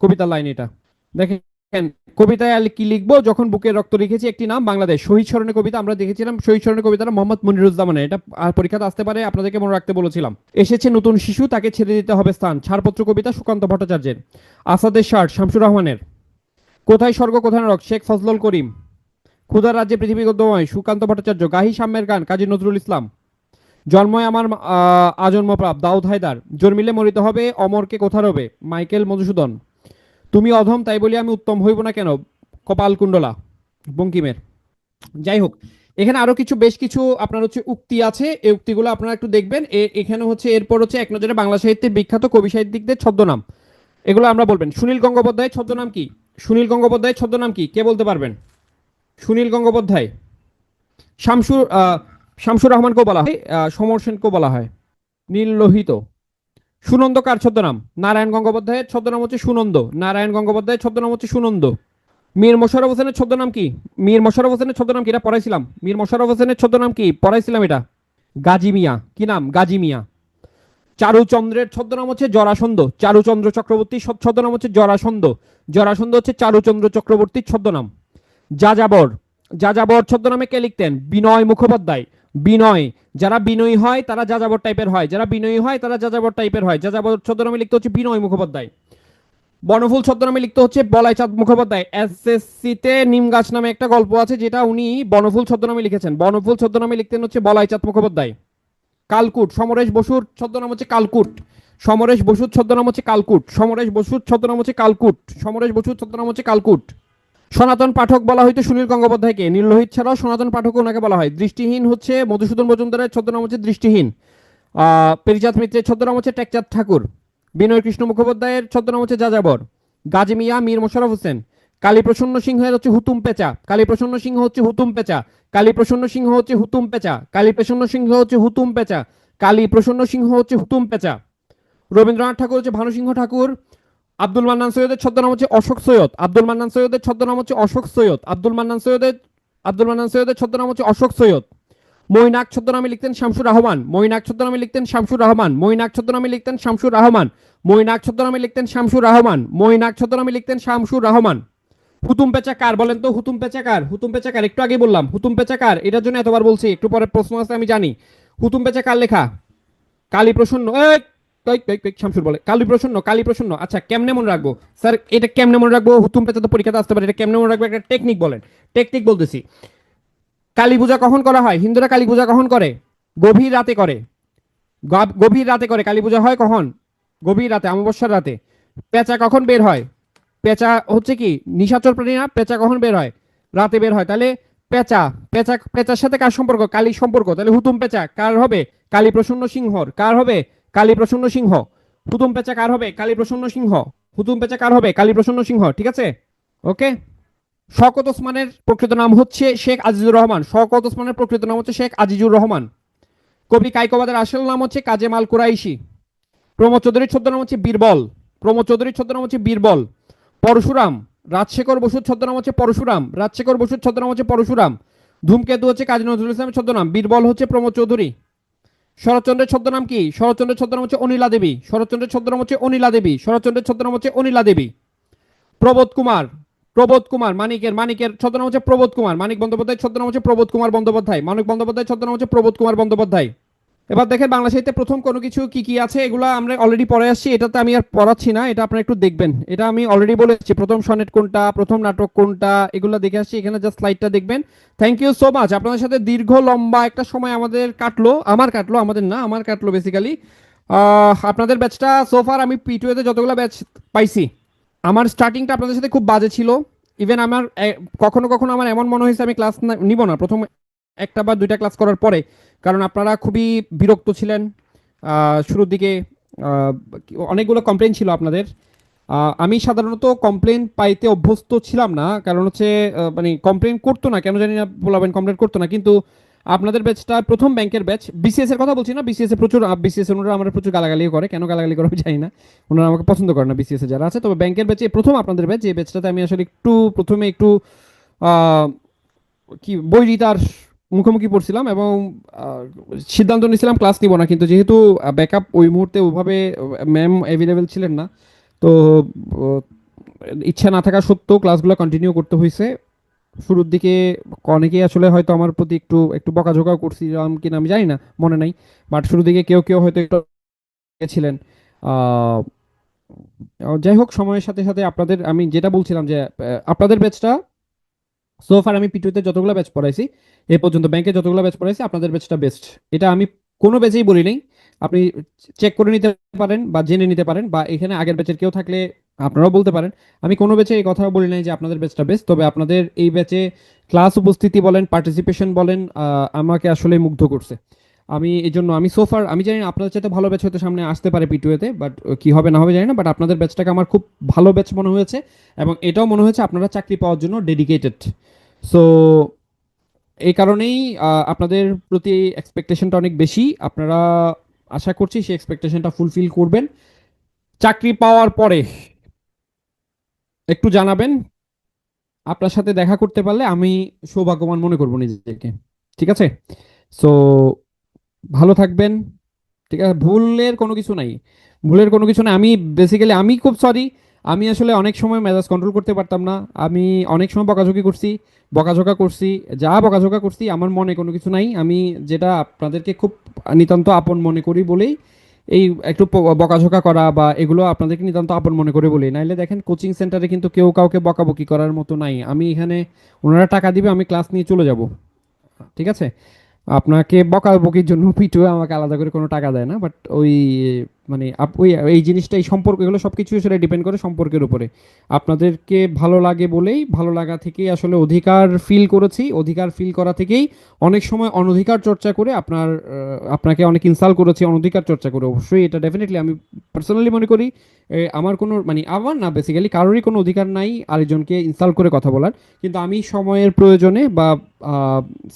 কবিতার লাইন এটা। দেখেন কবিতায় কি লিখবো, যখন বুকের রক্ত লিখেছি একটি নাম বাংলাদেশ, শহীদ স্মরণে কবিতা আমরা দেখেছিলাম, শহীদ স্মরণে কবিতাটা মোহাম্মদ মনিরুজ্জামানের, এটা পরীক্ষাতে আসতে পারে, আপনাদেরকে মনে রাখতে বলেছিলাম। এসেছে নতুন শিশু, তাকে ছেড়ে দিতে হবে স্থান, ছাড়পত্র কবিতা সুকান্ত ভট্টাচার্যের। আসাদের শার্ট শামসুর রহমানের। কোথায় স্বর্গ কোথায় নরক, শেখ ফজলুল করিম। ক্ষুধার রাজ্যে পৃথিবী গদ্যময়, সুকান্ত ভট্টাচার্য। গাহি সাম্যের গান, কাজী নজরুল ইসলাম। জন্ময় আমার আজন্ম প্রাপ, দাউদ হায়দার। জন্মিলে মরিতে হবে, অমরকে কোথা রবে, মাইকেল মধুসূদন। তুমি অধম তাই বলি আমি উত্তম হইব না কেন, কপাল কুণ্ডলা, বঙ্কিমের। যাই হোক, এখানে আরো বেশ কিছু আপনার হচ্ছে উক্তি আছে, এই উক্তিগুলো আপনারা একটু দেখবেন। এখানে হচ্ছে এরপর হচ্ছে এক নজরে বাংলা সাহিত্যের বিখ্যাত কবি সাহিত্যিকদের ছদ্মনাম, এগুলো আমরা বলবেন। সুনীল গঙ্গোপাধ্যায়ের ছদ্মনাম কি? সুনীল গঙ্গোপাধ্যায়ের ছদ্মনাম কি, কে বলতে পারবেন? সুনীল গঙ্গোপাধ্যায়। শামসুর শামসুর রহমানকেও বলা হয়, সমর সেনকেও বলা হয়, নীল লোহিত। সুনন্দ কার ছদ্মনাম? নারায়ণ গঙ্গোপাধ্যায়ের ছদ্মনাম হচ্ছে সুনন্দ, নারায়ণ গঙ্গোপাধ্যায়ের ছদ্মনাম হচ্ছে সুনন্দ। মীর মোশাররফ হোসেনের ছদ্মনাম কি? মীর মোশাররফ হোসেনের ছদ্মনাম কি, এটা পড়াইছিলাম। মীর মোশাররফ হোসেনের ছদ্মনাম কি, পড়াইছিলাম এটা, গাজী মিয়া। কি নাম? গাজী মিয়া। চারুচন্দ্রের ছদ্মনাম হচ্ছে জরাসন্ধ, চারুচন্দ্র চক্রবর্তীর ছদ্মনাম হচ্ছে জরাসন্ধ, জরাসন্ধ হচ্ছে চারুচন্দ্র চক্রবর্তীর ছদ্মনাম। যাযাবর, যাযাবর ছদ্মনামে কে লিখতেন? বিনয় মুখোপাধ্যায়। বিনয়, যারা বিনয়ী হয় তারা যাযাবর টাইপের হয়, যারা বিনয়ী হয় তারা যাযাবর টাইপের হয়। যাযাবর ছদ্মনামে লিখতে হচ্ছে বিনয় মুখোপাধ্যায়। বনফুল ছদ্মনামে লিখতে হচ্ছে বলাই চাঁদ মুখোপাধ্যায়। এসএসসিতে নিম গাছ নামে একটা গল্প আছে, যেটা উনি বনফুল ছদ্মনামে লিখেছেন, বনফুল ছদ্মনামে লিখতেন হচ্ছে বলাই চাঁদ মুখোপাধ্যায়। কালকুট, সমরেশ বসুর ছদ্মনাম হচ্ছে কালকুট, সমরেশ বসুর ছদ্মনাম হচ্ছে কালকুট, সমরেশ বসুর ছদ্মনাম হচ্ছে কালকুট, সমরেশ বসুর ছদ্মনাম হচ্ছে কালকুট। সনাতন পাঠক বলা হয়তো সুনীল গঙ্গোপাধ্যায়কে, নীললোহিত ছাড়াও সনাতন পাঠক ওনাকে বলা হয়। দৃষ্টিহীন হচ্ছে মধুসূদন মজুমদারের ছদ্মনাম হচ্ছে দৃষ্টিহীন। পেরিচাঁদ মিত্রের ছদ্মনাম হচ্ছে টেকচাঁদ ঠাকুর। বিনয় কৃষ্ণ মুখোপাধ্যায়ের ছদ্মনাম হচ্ছে যাযাবর। গাজী মিয়া মীর মোশাররফ হোসেন। কালীপ্রসন্ন সিংহের হচ্ছে হুতুম পেঁচা, কালীপ্রসন্ন সিংহ হচ্ছে হুতুম পেঁচা, কালীপ্রসন্ন সিংহ হচ্ছে হুতুম পেঁচা, কালীপ্রসন্ন সিংহ হচ্ছে হুতুম পেঁচা, কালীপ্রসন্ন সিংহ হচ্ছে হুতুম পেঁচা। রবীন্দ্রনাথ ঠাকুর হচ্ছে ভানুসিংহ ঠাকুর। আব্দুল মান্নান সৈয়দের ছদ্মনাম হচ্ছে অশোক সৈয়দ, আব্দুল মান্নান সৈয়দের ছদ্মনাম হচ্ছে অশোক সৈয়দ, আব্দুল মান্নান সৈয়দের ছদ্মনাম হচ্ছে অশোক সৈয়দ। মৈনাক ছদ্মনামে লিখতেন শামসুর রহমান, মৈনাক ছদ্মনামে লিখতেন শামসুর রহমান, মৈনাক ছদ্মনামে লিখতেন শামসুর রহমান, মৈনাক ছদ্মনামে লিখতেন শামসুর রহমান, মৈনাক ছদ্মনামে লিখতেন শামসুর রহমান। হুতুম পেঁচা কার বলেন তো? হুতুম পেঁচা কার? হুতুম পেঁচা কার? একটু আগেই বললাম হুতুম পেঁচা কার, এটার জন্য এতবার বলছি, একটু পরে প্রশ্ন আছে আমি জানি। হুতুম পেঁচা কার লেখা? কালী প্রসন্ন, শামসুর বলে কালী প্রসন্ন, কালী প্রসন্ন। আচ্ছা কেমনে মনে রাখবো স্যার? এটা কেমনে মনে রাখবো? হুতুম পেঁচা তো পরীক্ষাতে আসতে পারে, এটা কেমনে মনে রাখবো? একটা টেকনিক বলেন। টেকনিক বলতেছি। কালী পূজা কখন করা হয়? হিন্দুরা কালী পূজা কখন করে? গভীর রাতে করে। গভীর রাতে করে কালী পূজা হয় কখন? গভীর রাতে, অমাবস্যার রাতে। পেঁচা কখন বের হয়? পেঁচা হচ্ছে কি নিশাচর প্রাণী না? পেঁচা কখন বের হয়? রাতে বের হয়। তাহলে পেঁচা, পেঁচার সাথে কার সম্পর্ক? কালী সম্পর্ক। তাহলে হুতুম পেঁচা কার হবে? কালী প্রসন্ন সিংহর। কার হবে? কালী প্রসন্ন সিংহ। হুতুম পেঁচা কার হবে? কালী প্রসন্ন সিংহ। হুতুম পেঁচা কার হবে? কালী প্রসন্ন সিংহ। ঠিক আছে? ওকে। শওকত ওসমানের প্রকৃত নাম হচ্ছে শেখ আজিজুর রহমান। শওকত ওসমানের প্রকৃত নাম হচ্ছে শেখ আজিজুর রহমান। কবি কায়কোবাদের আসল নাম হচ্ছে কাজেম আল কুরাইশি। প্রমোদ চৌধুরীর ছদ্মনাম হচ্ছে বীরবল। প্রমোদ চৌধুরীর ছদ্মনাম হচ্ছে বীরবল। পরশুরাম, রাজশেখর বসুর ছদ্মনাম হচ্ছে পরশুরাম, রাজশেখর বসুর ছদ্মনাম হচ্ছে পরশুরাম। ধূমকেতু হচ্ছে কাজী নজরুল ইসলামের ছদ্মনাম, বীরবল হচ্ছে প্রমোদ চৌধুরী। শরৎচন্দ্রের ছদ্মনাম কি? শরৎচন্দ্রের ছদ্মনাম হচ্ছে অনিলা দেবী, শরৎচন্দ্রের ছদ্মনাম হচ্ছে অনিলা দেবী, শরৎচন্দ্রের ছদ্মনাম হচ্ছে অনিলা দেবী। প্রবোধ কুমার, প্রবোধ কুমার মানিকের ছদ্মনাম হচ্ছে প্রবোধ কুমার, মানিক বন্দ্যোপাধ্যায়ের ছদ্মনাম হচ্ছে প্রবোধ কুমার বন্দ্যোপাধ্যায়, মানিক বন্দ্যোপাধ্যায়ের ছদ্মনাম হচ্ছে প্রবোধ কুমার বন্দ্যোপাধ্যায়। এবার দেখেন বাংলা সাহিত্যে প্রথম কোনো কিছু কি কি আছে, এগুলো আমরা অলরেডি পড়ে আসছি, এটাতে আমি আর পড়াচ্ছি না, এটা আপনারা একটু দেখবেন। এটা আমি অলরেডি বলেছি, প্রথম সনেট কোনটা, প্রথম নাটক কোনটা, এগুলো দেখে আসছি। এখানে জাস্ট স্লাইডটা দেখবেন। Thank you so much. আপনাদের সাথে দীর্ঘ লম্বা একটা সময় আমাদের কাটলো, আমাদের না, আমার কাটলো বেসিক্যালি। আপনাদের ব্যাচটা সোফার আমি পিটুয়েতে যতগুলো ব্যাচ পাইছি, আমার স্টার্টিংটা আপনাদের সাথে খুব বাজে ছিল। ইভেন আমার কখনো কখনো আমার এমন মনে হয়েছে আমি ক্লাস নিব না প্রথম একটা বা দুইটা ক্লাস করার পরে, কারণ আপনারা খুবই বিরক্ত ছিলেন শুরুর দিকে। আহ, অনেকগুলো কমপ্লেন ছিল আপনাদের। আমি সাধারণত কমপ্লেন পাইতে অভ্যস্ত ছিলাম না, কারণ হচ্ছে মানে কমপ্লেন করতো না, কেন জানি না বলাবেন, কমপ্লেন করতো না। কিন্তু আপনাদের ব্যাচটা প্রথম ব্যাংকের ব্যাচ, বিসিএস এর কথা বলছি না, বিসিএস এ প্রচুর, বিসিএস এর ওনারা আমরা প্রচুর গালাগালি করে, কেন গালাগালি করে আমি জানি না, ওনারা আমাকে পছন্দ করে না বিসিএস এ যারা আছে। তবে ব্যাংকের ব্যাচে প্রথম আপনাদের ব্যাচ, যে ব্যাচটাতে আমি আসলে একটু প্রথমে একটু আহ, কি বৈরিতার মুখোমুখি পড়ছিলাম, এবং আহ, সিদ্ধান্ত নিয়েছিলাম ক্লাস নিব না, কিন্তু যেহেতু ব্যাকআপ ওই মুহূর্তে ওইভাবে ম্যাম অ্যাভেলেবেল ছিলেন না, তো আহ, ইচ্ছা না থাকা সত্ত্বেও ক্লাসগুলো কন্টিনিউ করতে হয়েছে। শুরুর দিকে অনেকেই আসলে হয়তো আমার প্রতি একটু একটু বকাঝোকা করছিলাম কিনা আমি জানি না, মনে নাই। বাট শুরুর দিকে কেউ কেউ হয়তো একটু ছিলেন। আহ, যাই হোক, সময়ের সাথে সাথে আপনাদের, আমি যেটা বলছিলাম যে আপনাদের ব্যাচটা সোফার আমি পিটুতে যতগুলো ব্যাচ পড়াইছি এ পর্যন্ত, ব্যাংকে যতগুলো ব্যাচ পড়াইছি, আপনাদের ব্যাচটা বেস্ট। এটা আমি কোনো ব্যাচেই বলি নাই। আপনি চেক করে নিতে পারেন বা জেনে নিতে পারেন, বা এখানে আগের ব্যাচের কেউ থাকলে আপনারাও বলতে পারেন। আমি কোনো ব্যাচে এই কথা বলি নাই যে আপনাদের ব্যাচটা বেস্ট। তবে আপনাদের এই ব্যাচে ক্লাস উপস্থিতি বলেন, পার্টিসিপেশন বলেন, আমাকে আসলে মুগ্ধ করছে। আমি এই জন্য, আমি সোফার, আমি জানি না আপনাদের চাইতে ভালো ব্যাচ হয়তো সামনে আসতে পারে পিটুয়েতে, বাট কি হবে না হবে জানি না, বাট আপনাদের ব্যাচটাকে আমার খুব ভালো ব্যাচ মনে হয়েছে। এবং এটাও মনে হয়েছে আপনারা চাকরি পাওয়ার জন্য ডেডিকেটেড। সো এই কারণেই আপনাদের প্রতি এক্সপেকটেশনটা অনেক বেশি। আপনারা, আশা করছি সেই এক্সপেকটেশনটা ফুলফিল করবেন। চাকরি পাওয়ার পরে একটু জানাবেন, আপনার সাথে দেখা করতে পারলে আমি সৌভাগ্যবান মনে করব নিজেকে। ঠিক আছে? সো ভালো থাকবেন। ঠিক আছে, ভুলের কোনো কিছু নাই, ভুলের কোনো কিছু নাই। আমি বেসিক্যালি আমি খুব সরি, আমি আসলে অনেক সময় মেজাজ কন্ট্রোল করতে পারতাম না। আমি অনেক সময় বকাঝকি করছি, বকাঝকা করছি, যা বকাঝকা করছি আমার মনে কোনো কিছু নাই। আমি যেটা আপনাদেরকে খুব নিতান্ত আপন মনে করি বলেই এই একটু বকাঝকা করা বা এগুলো আপনাদেরকে নিতান্ত আপন মনে করে বলি। নাইলে দেখেন কোচিং সেন্টারে কিন্তু কেউ কাউকে বকাবকি করার মতো নাই। আমি এখানে, ওনারা টাকা দিবে, আমি ক্লাস নিয়ে চলে যাব। ঠিক আছে? আপনাকে বকাবকির জন্য পিটুয়ে আমাকে আলাদা করে কোনো টাকা দেয় না, বাট ওই মানে ওই এই জিনিসটা এই সম্পর্ক এগুলো সবকিছু আসলে ডিপেন্ড করে সম্পর্কের উপরে। আপনাদেরকে ভালো লাগে বলেই ভালো লাগা থেকেই আসলে অধিকার ফিল করেছি, অধিকার ফিল করা থেকেই অনেক সময় অনধিকার চর্চা করে আপনাকে অনেক ইনসাল্ট করেছি অনধিকার চর্চা করে। অবশ্যই এটা ডেফিনেটলি আমি পার্সোনালি মনে করি আমার কোনো মানে আমার না, বেসিক্যালি কারোরই কোনো অধিকার নাই আরেকজনকে ইনসাল্ট করে কথা বলার। কিন্তু আমি সময়ের প্রয়োজনে বা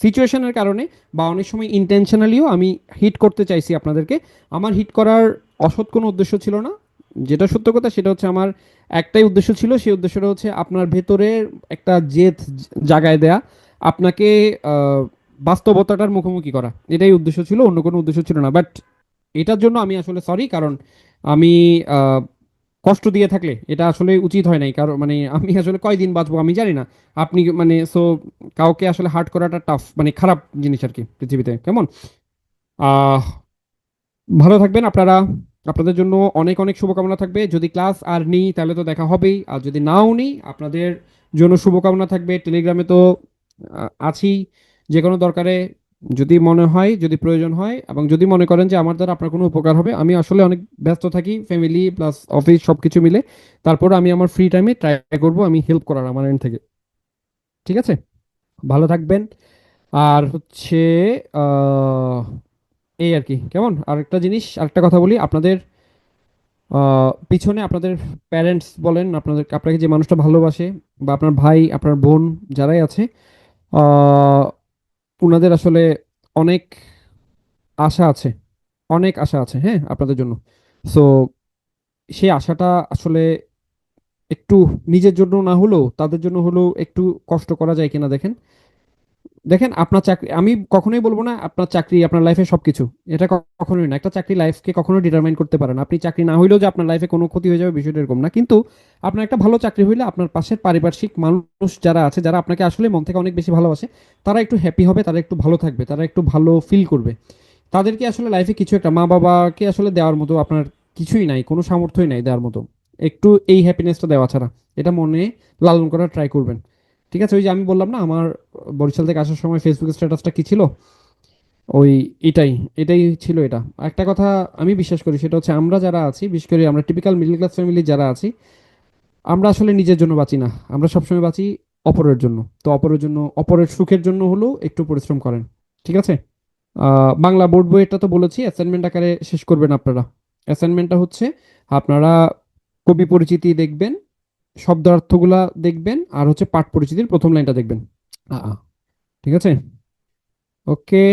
সিচুয়েশনের কারণে বা অনেক সময় ইন্টেনশনালিও আমি হিট করতে চাইছি আপনাদেরকে। আমার হিট করার অসৎ কোনো উদ্দেশ্য ছিল না। যেটা সত্য কথা সেটা হচ্ছে আমার একটাই উদ্দেশ্য ছিল, সেই উদ্দেশ্যটা হচ্ছে আপনার ভেতরের একটা জেদ জাগায় দেয়া, আপনাকে আহ, বাস্তবতাটার মুখোমুখি করা, এটাই উদ্দেশ্য ছিল, অন্য কোনো উদ্দেশ্য ছিল না। বাট এটার জন্য আমি আসলে সরি, কারণ আমি আহ, কষ্ট দিয়ে থাকলে এটা আসলে উচিত হয় নাই, কারণ মানে আমি আসলে কয়দিন বাঁচবো আমি জানি না। আপনি মানে সো কাউকে আসলে হার্ট করাটা টাফ, মানে খারাপ জিনিস আর কি পৃথিবীতে, কেমন। আহ ভালো থাকবেন আপনারা। আপনাদের জন্য অনেক অনেক শুভকামনা থাকবে। যদি ক্লাস আর নিই তাহলে তো দেখা হবেই, আর যদি নাও নিই আপনাদের জন্য শুভকামনা থাকবে। টেলিগ্রামে তো আছি, যে কোনো দরকারে যদি মনে হয়, যদি প্রয়োজন হয়, এবং যদি মনে করেন যে আমার দ্বারা আপনার কোনো উপকার হবে, আমি আসলে অনেক ব্যস্ত থাকি, ফ্যামিলি প্লাস অফিস সব কিছু মিলে। তারপর আমি আমার ফ্রি টাইমে ট্রাই করব আমি হেল্প করার আমার এন্ড থেকে। ঠিক আছে, ভালো থাকবেন। আর হচ্ছে আহ, এই আর কি, কেমন। আরেকটা জিনিস, আরেকটা কথা বলি, আপনাদের পিছনে আপনাদের প্যারেন্টস বলেন, আপনাকে যে মানুষটা ভালোবাসে, বা আপনার ভাই আপনার বোন যারাই আছে, আহ, উনাদের আসলে অনেক আশা আছে, অনেক আশা আছে হ্যাঁ আপনাদের জন্য। সো সেই আশাটা আসলে একটু নিজের জন্য না হলেও তাদের জন্য হলেও একটু কষ্ট করা যায় কিনা দেখেন। দেখেন আপনার চাকরি, আমি কখনোই বলবো না আপনার চাকরি আপনার লাইফে সবকিছু, এটা কখনোই না। একটা চাকরি লাইফকে কখনো ডিটারমাইন করতে পারে না। আপনি চাকরি না হইলেও যে আপনার লাইফে কোনো ক্ষতি হয়ে যাবে বিষয়টা এরকম না, কিন্তু আপনার একটা ভালো চাকরি হইলে আপনার পাশের পারিপার্শ্বিক মানুষ যারা আছে, যারা আপনাকে আসলে মন থেকে অনেক বেশি ভালোবাসে, তারা একটু হ্যাপি হবে, তারা একটু ভালো থাকবে, তারা একটু ভালো ফিল করবে। তাদেরকে আসলে লাইফে কিছু একটা, মা বাবাকে আসলে দেওয়ার মতো আপনার কিছুই নাই, কোনো সামর্থ্যই নাই দেওয়ার মতো, একটু এই হ্যাপিনেসটা দেওয়া ছাড়া। এটা মনে লালন করার ট্রাই করবেন। ঠিক আছে, ওই যে আমি বললাম না আমার বরিশাল থেকে আসার সময় ফেসবুক স্ট্যাটাসটা কি ছিল, ওই এটাই, এটাই ছিল এটা। একটা কথা আমি বিশ্বাস করি, সেটা হচ্ছে আমরা যারা আছি, বিশেষ করে আমরা টিপিক্যাল মিডল ক্লাস ফ্যামিলি যারা আছি, আমরা আসলে নিজের জন্য বাঁচি না, আমরা সবসময় বাঁচি অপরের জন্য। তো অপরের জন্য, অপরের সুখের জন্য হলেও একটু পরিশ্রম করেন। ঠিক আছে, বাংলা বোর্ড বইটা তো বলেছি অ্যাসাইনমেন্ট আকারে শেষ করবেন আপনারা। অ্যাসাইনমেন্টটা হচ্ছে আপনারা কবি পরিচিতি দেখবেন, শব্দার্থগুলা দেখবেন, আর হচ্ছে পাঠ পরিচিতির প্রথম লাইনটা দেখবেন। ঠিক আছে, ওকে।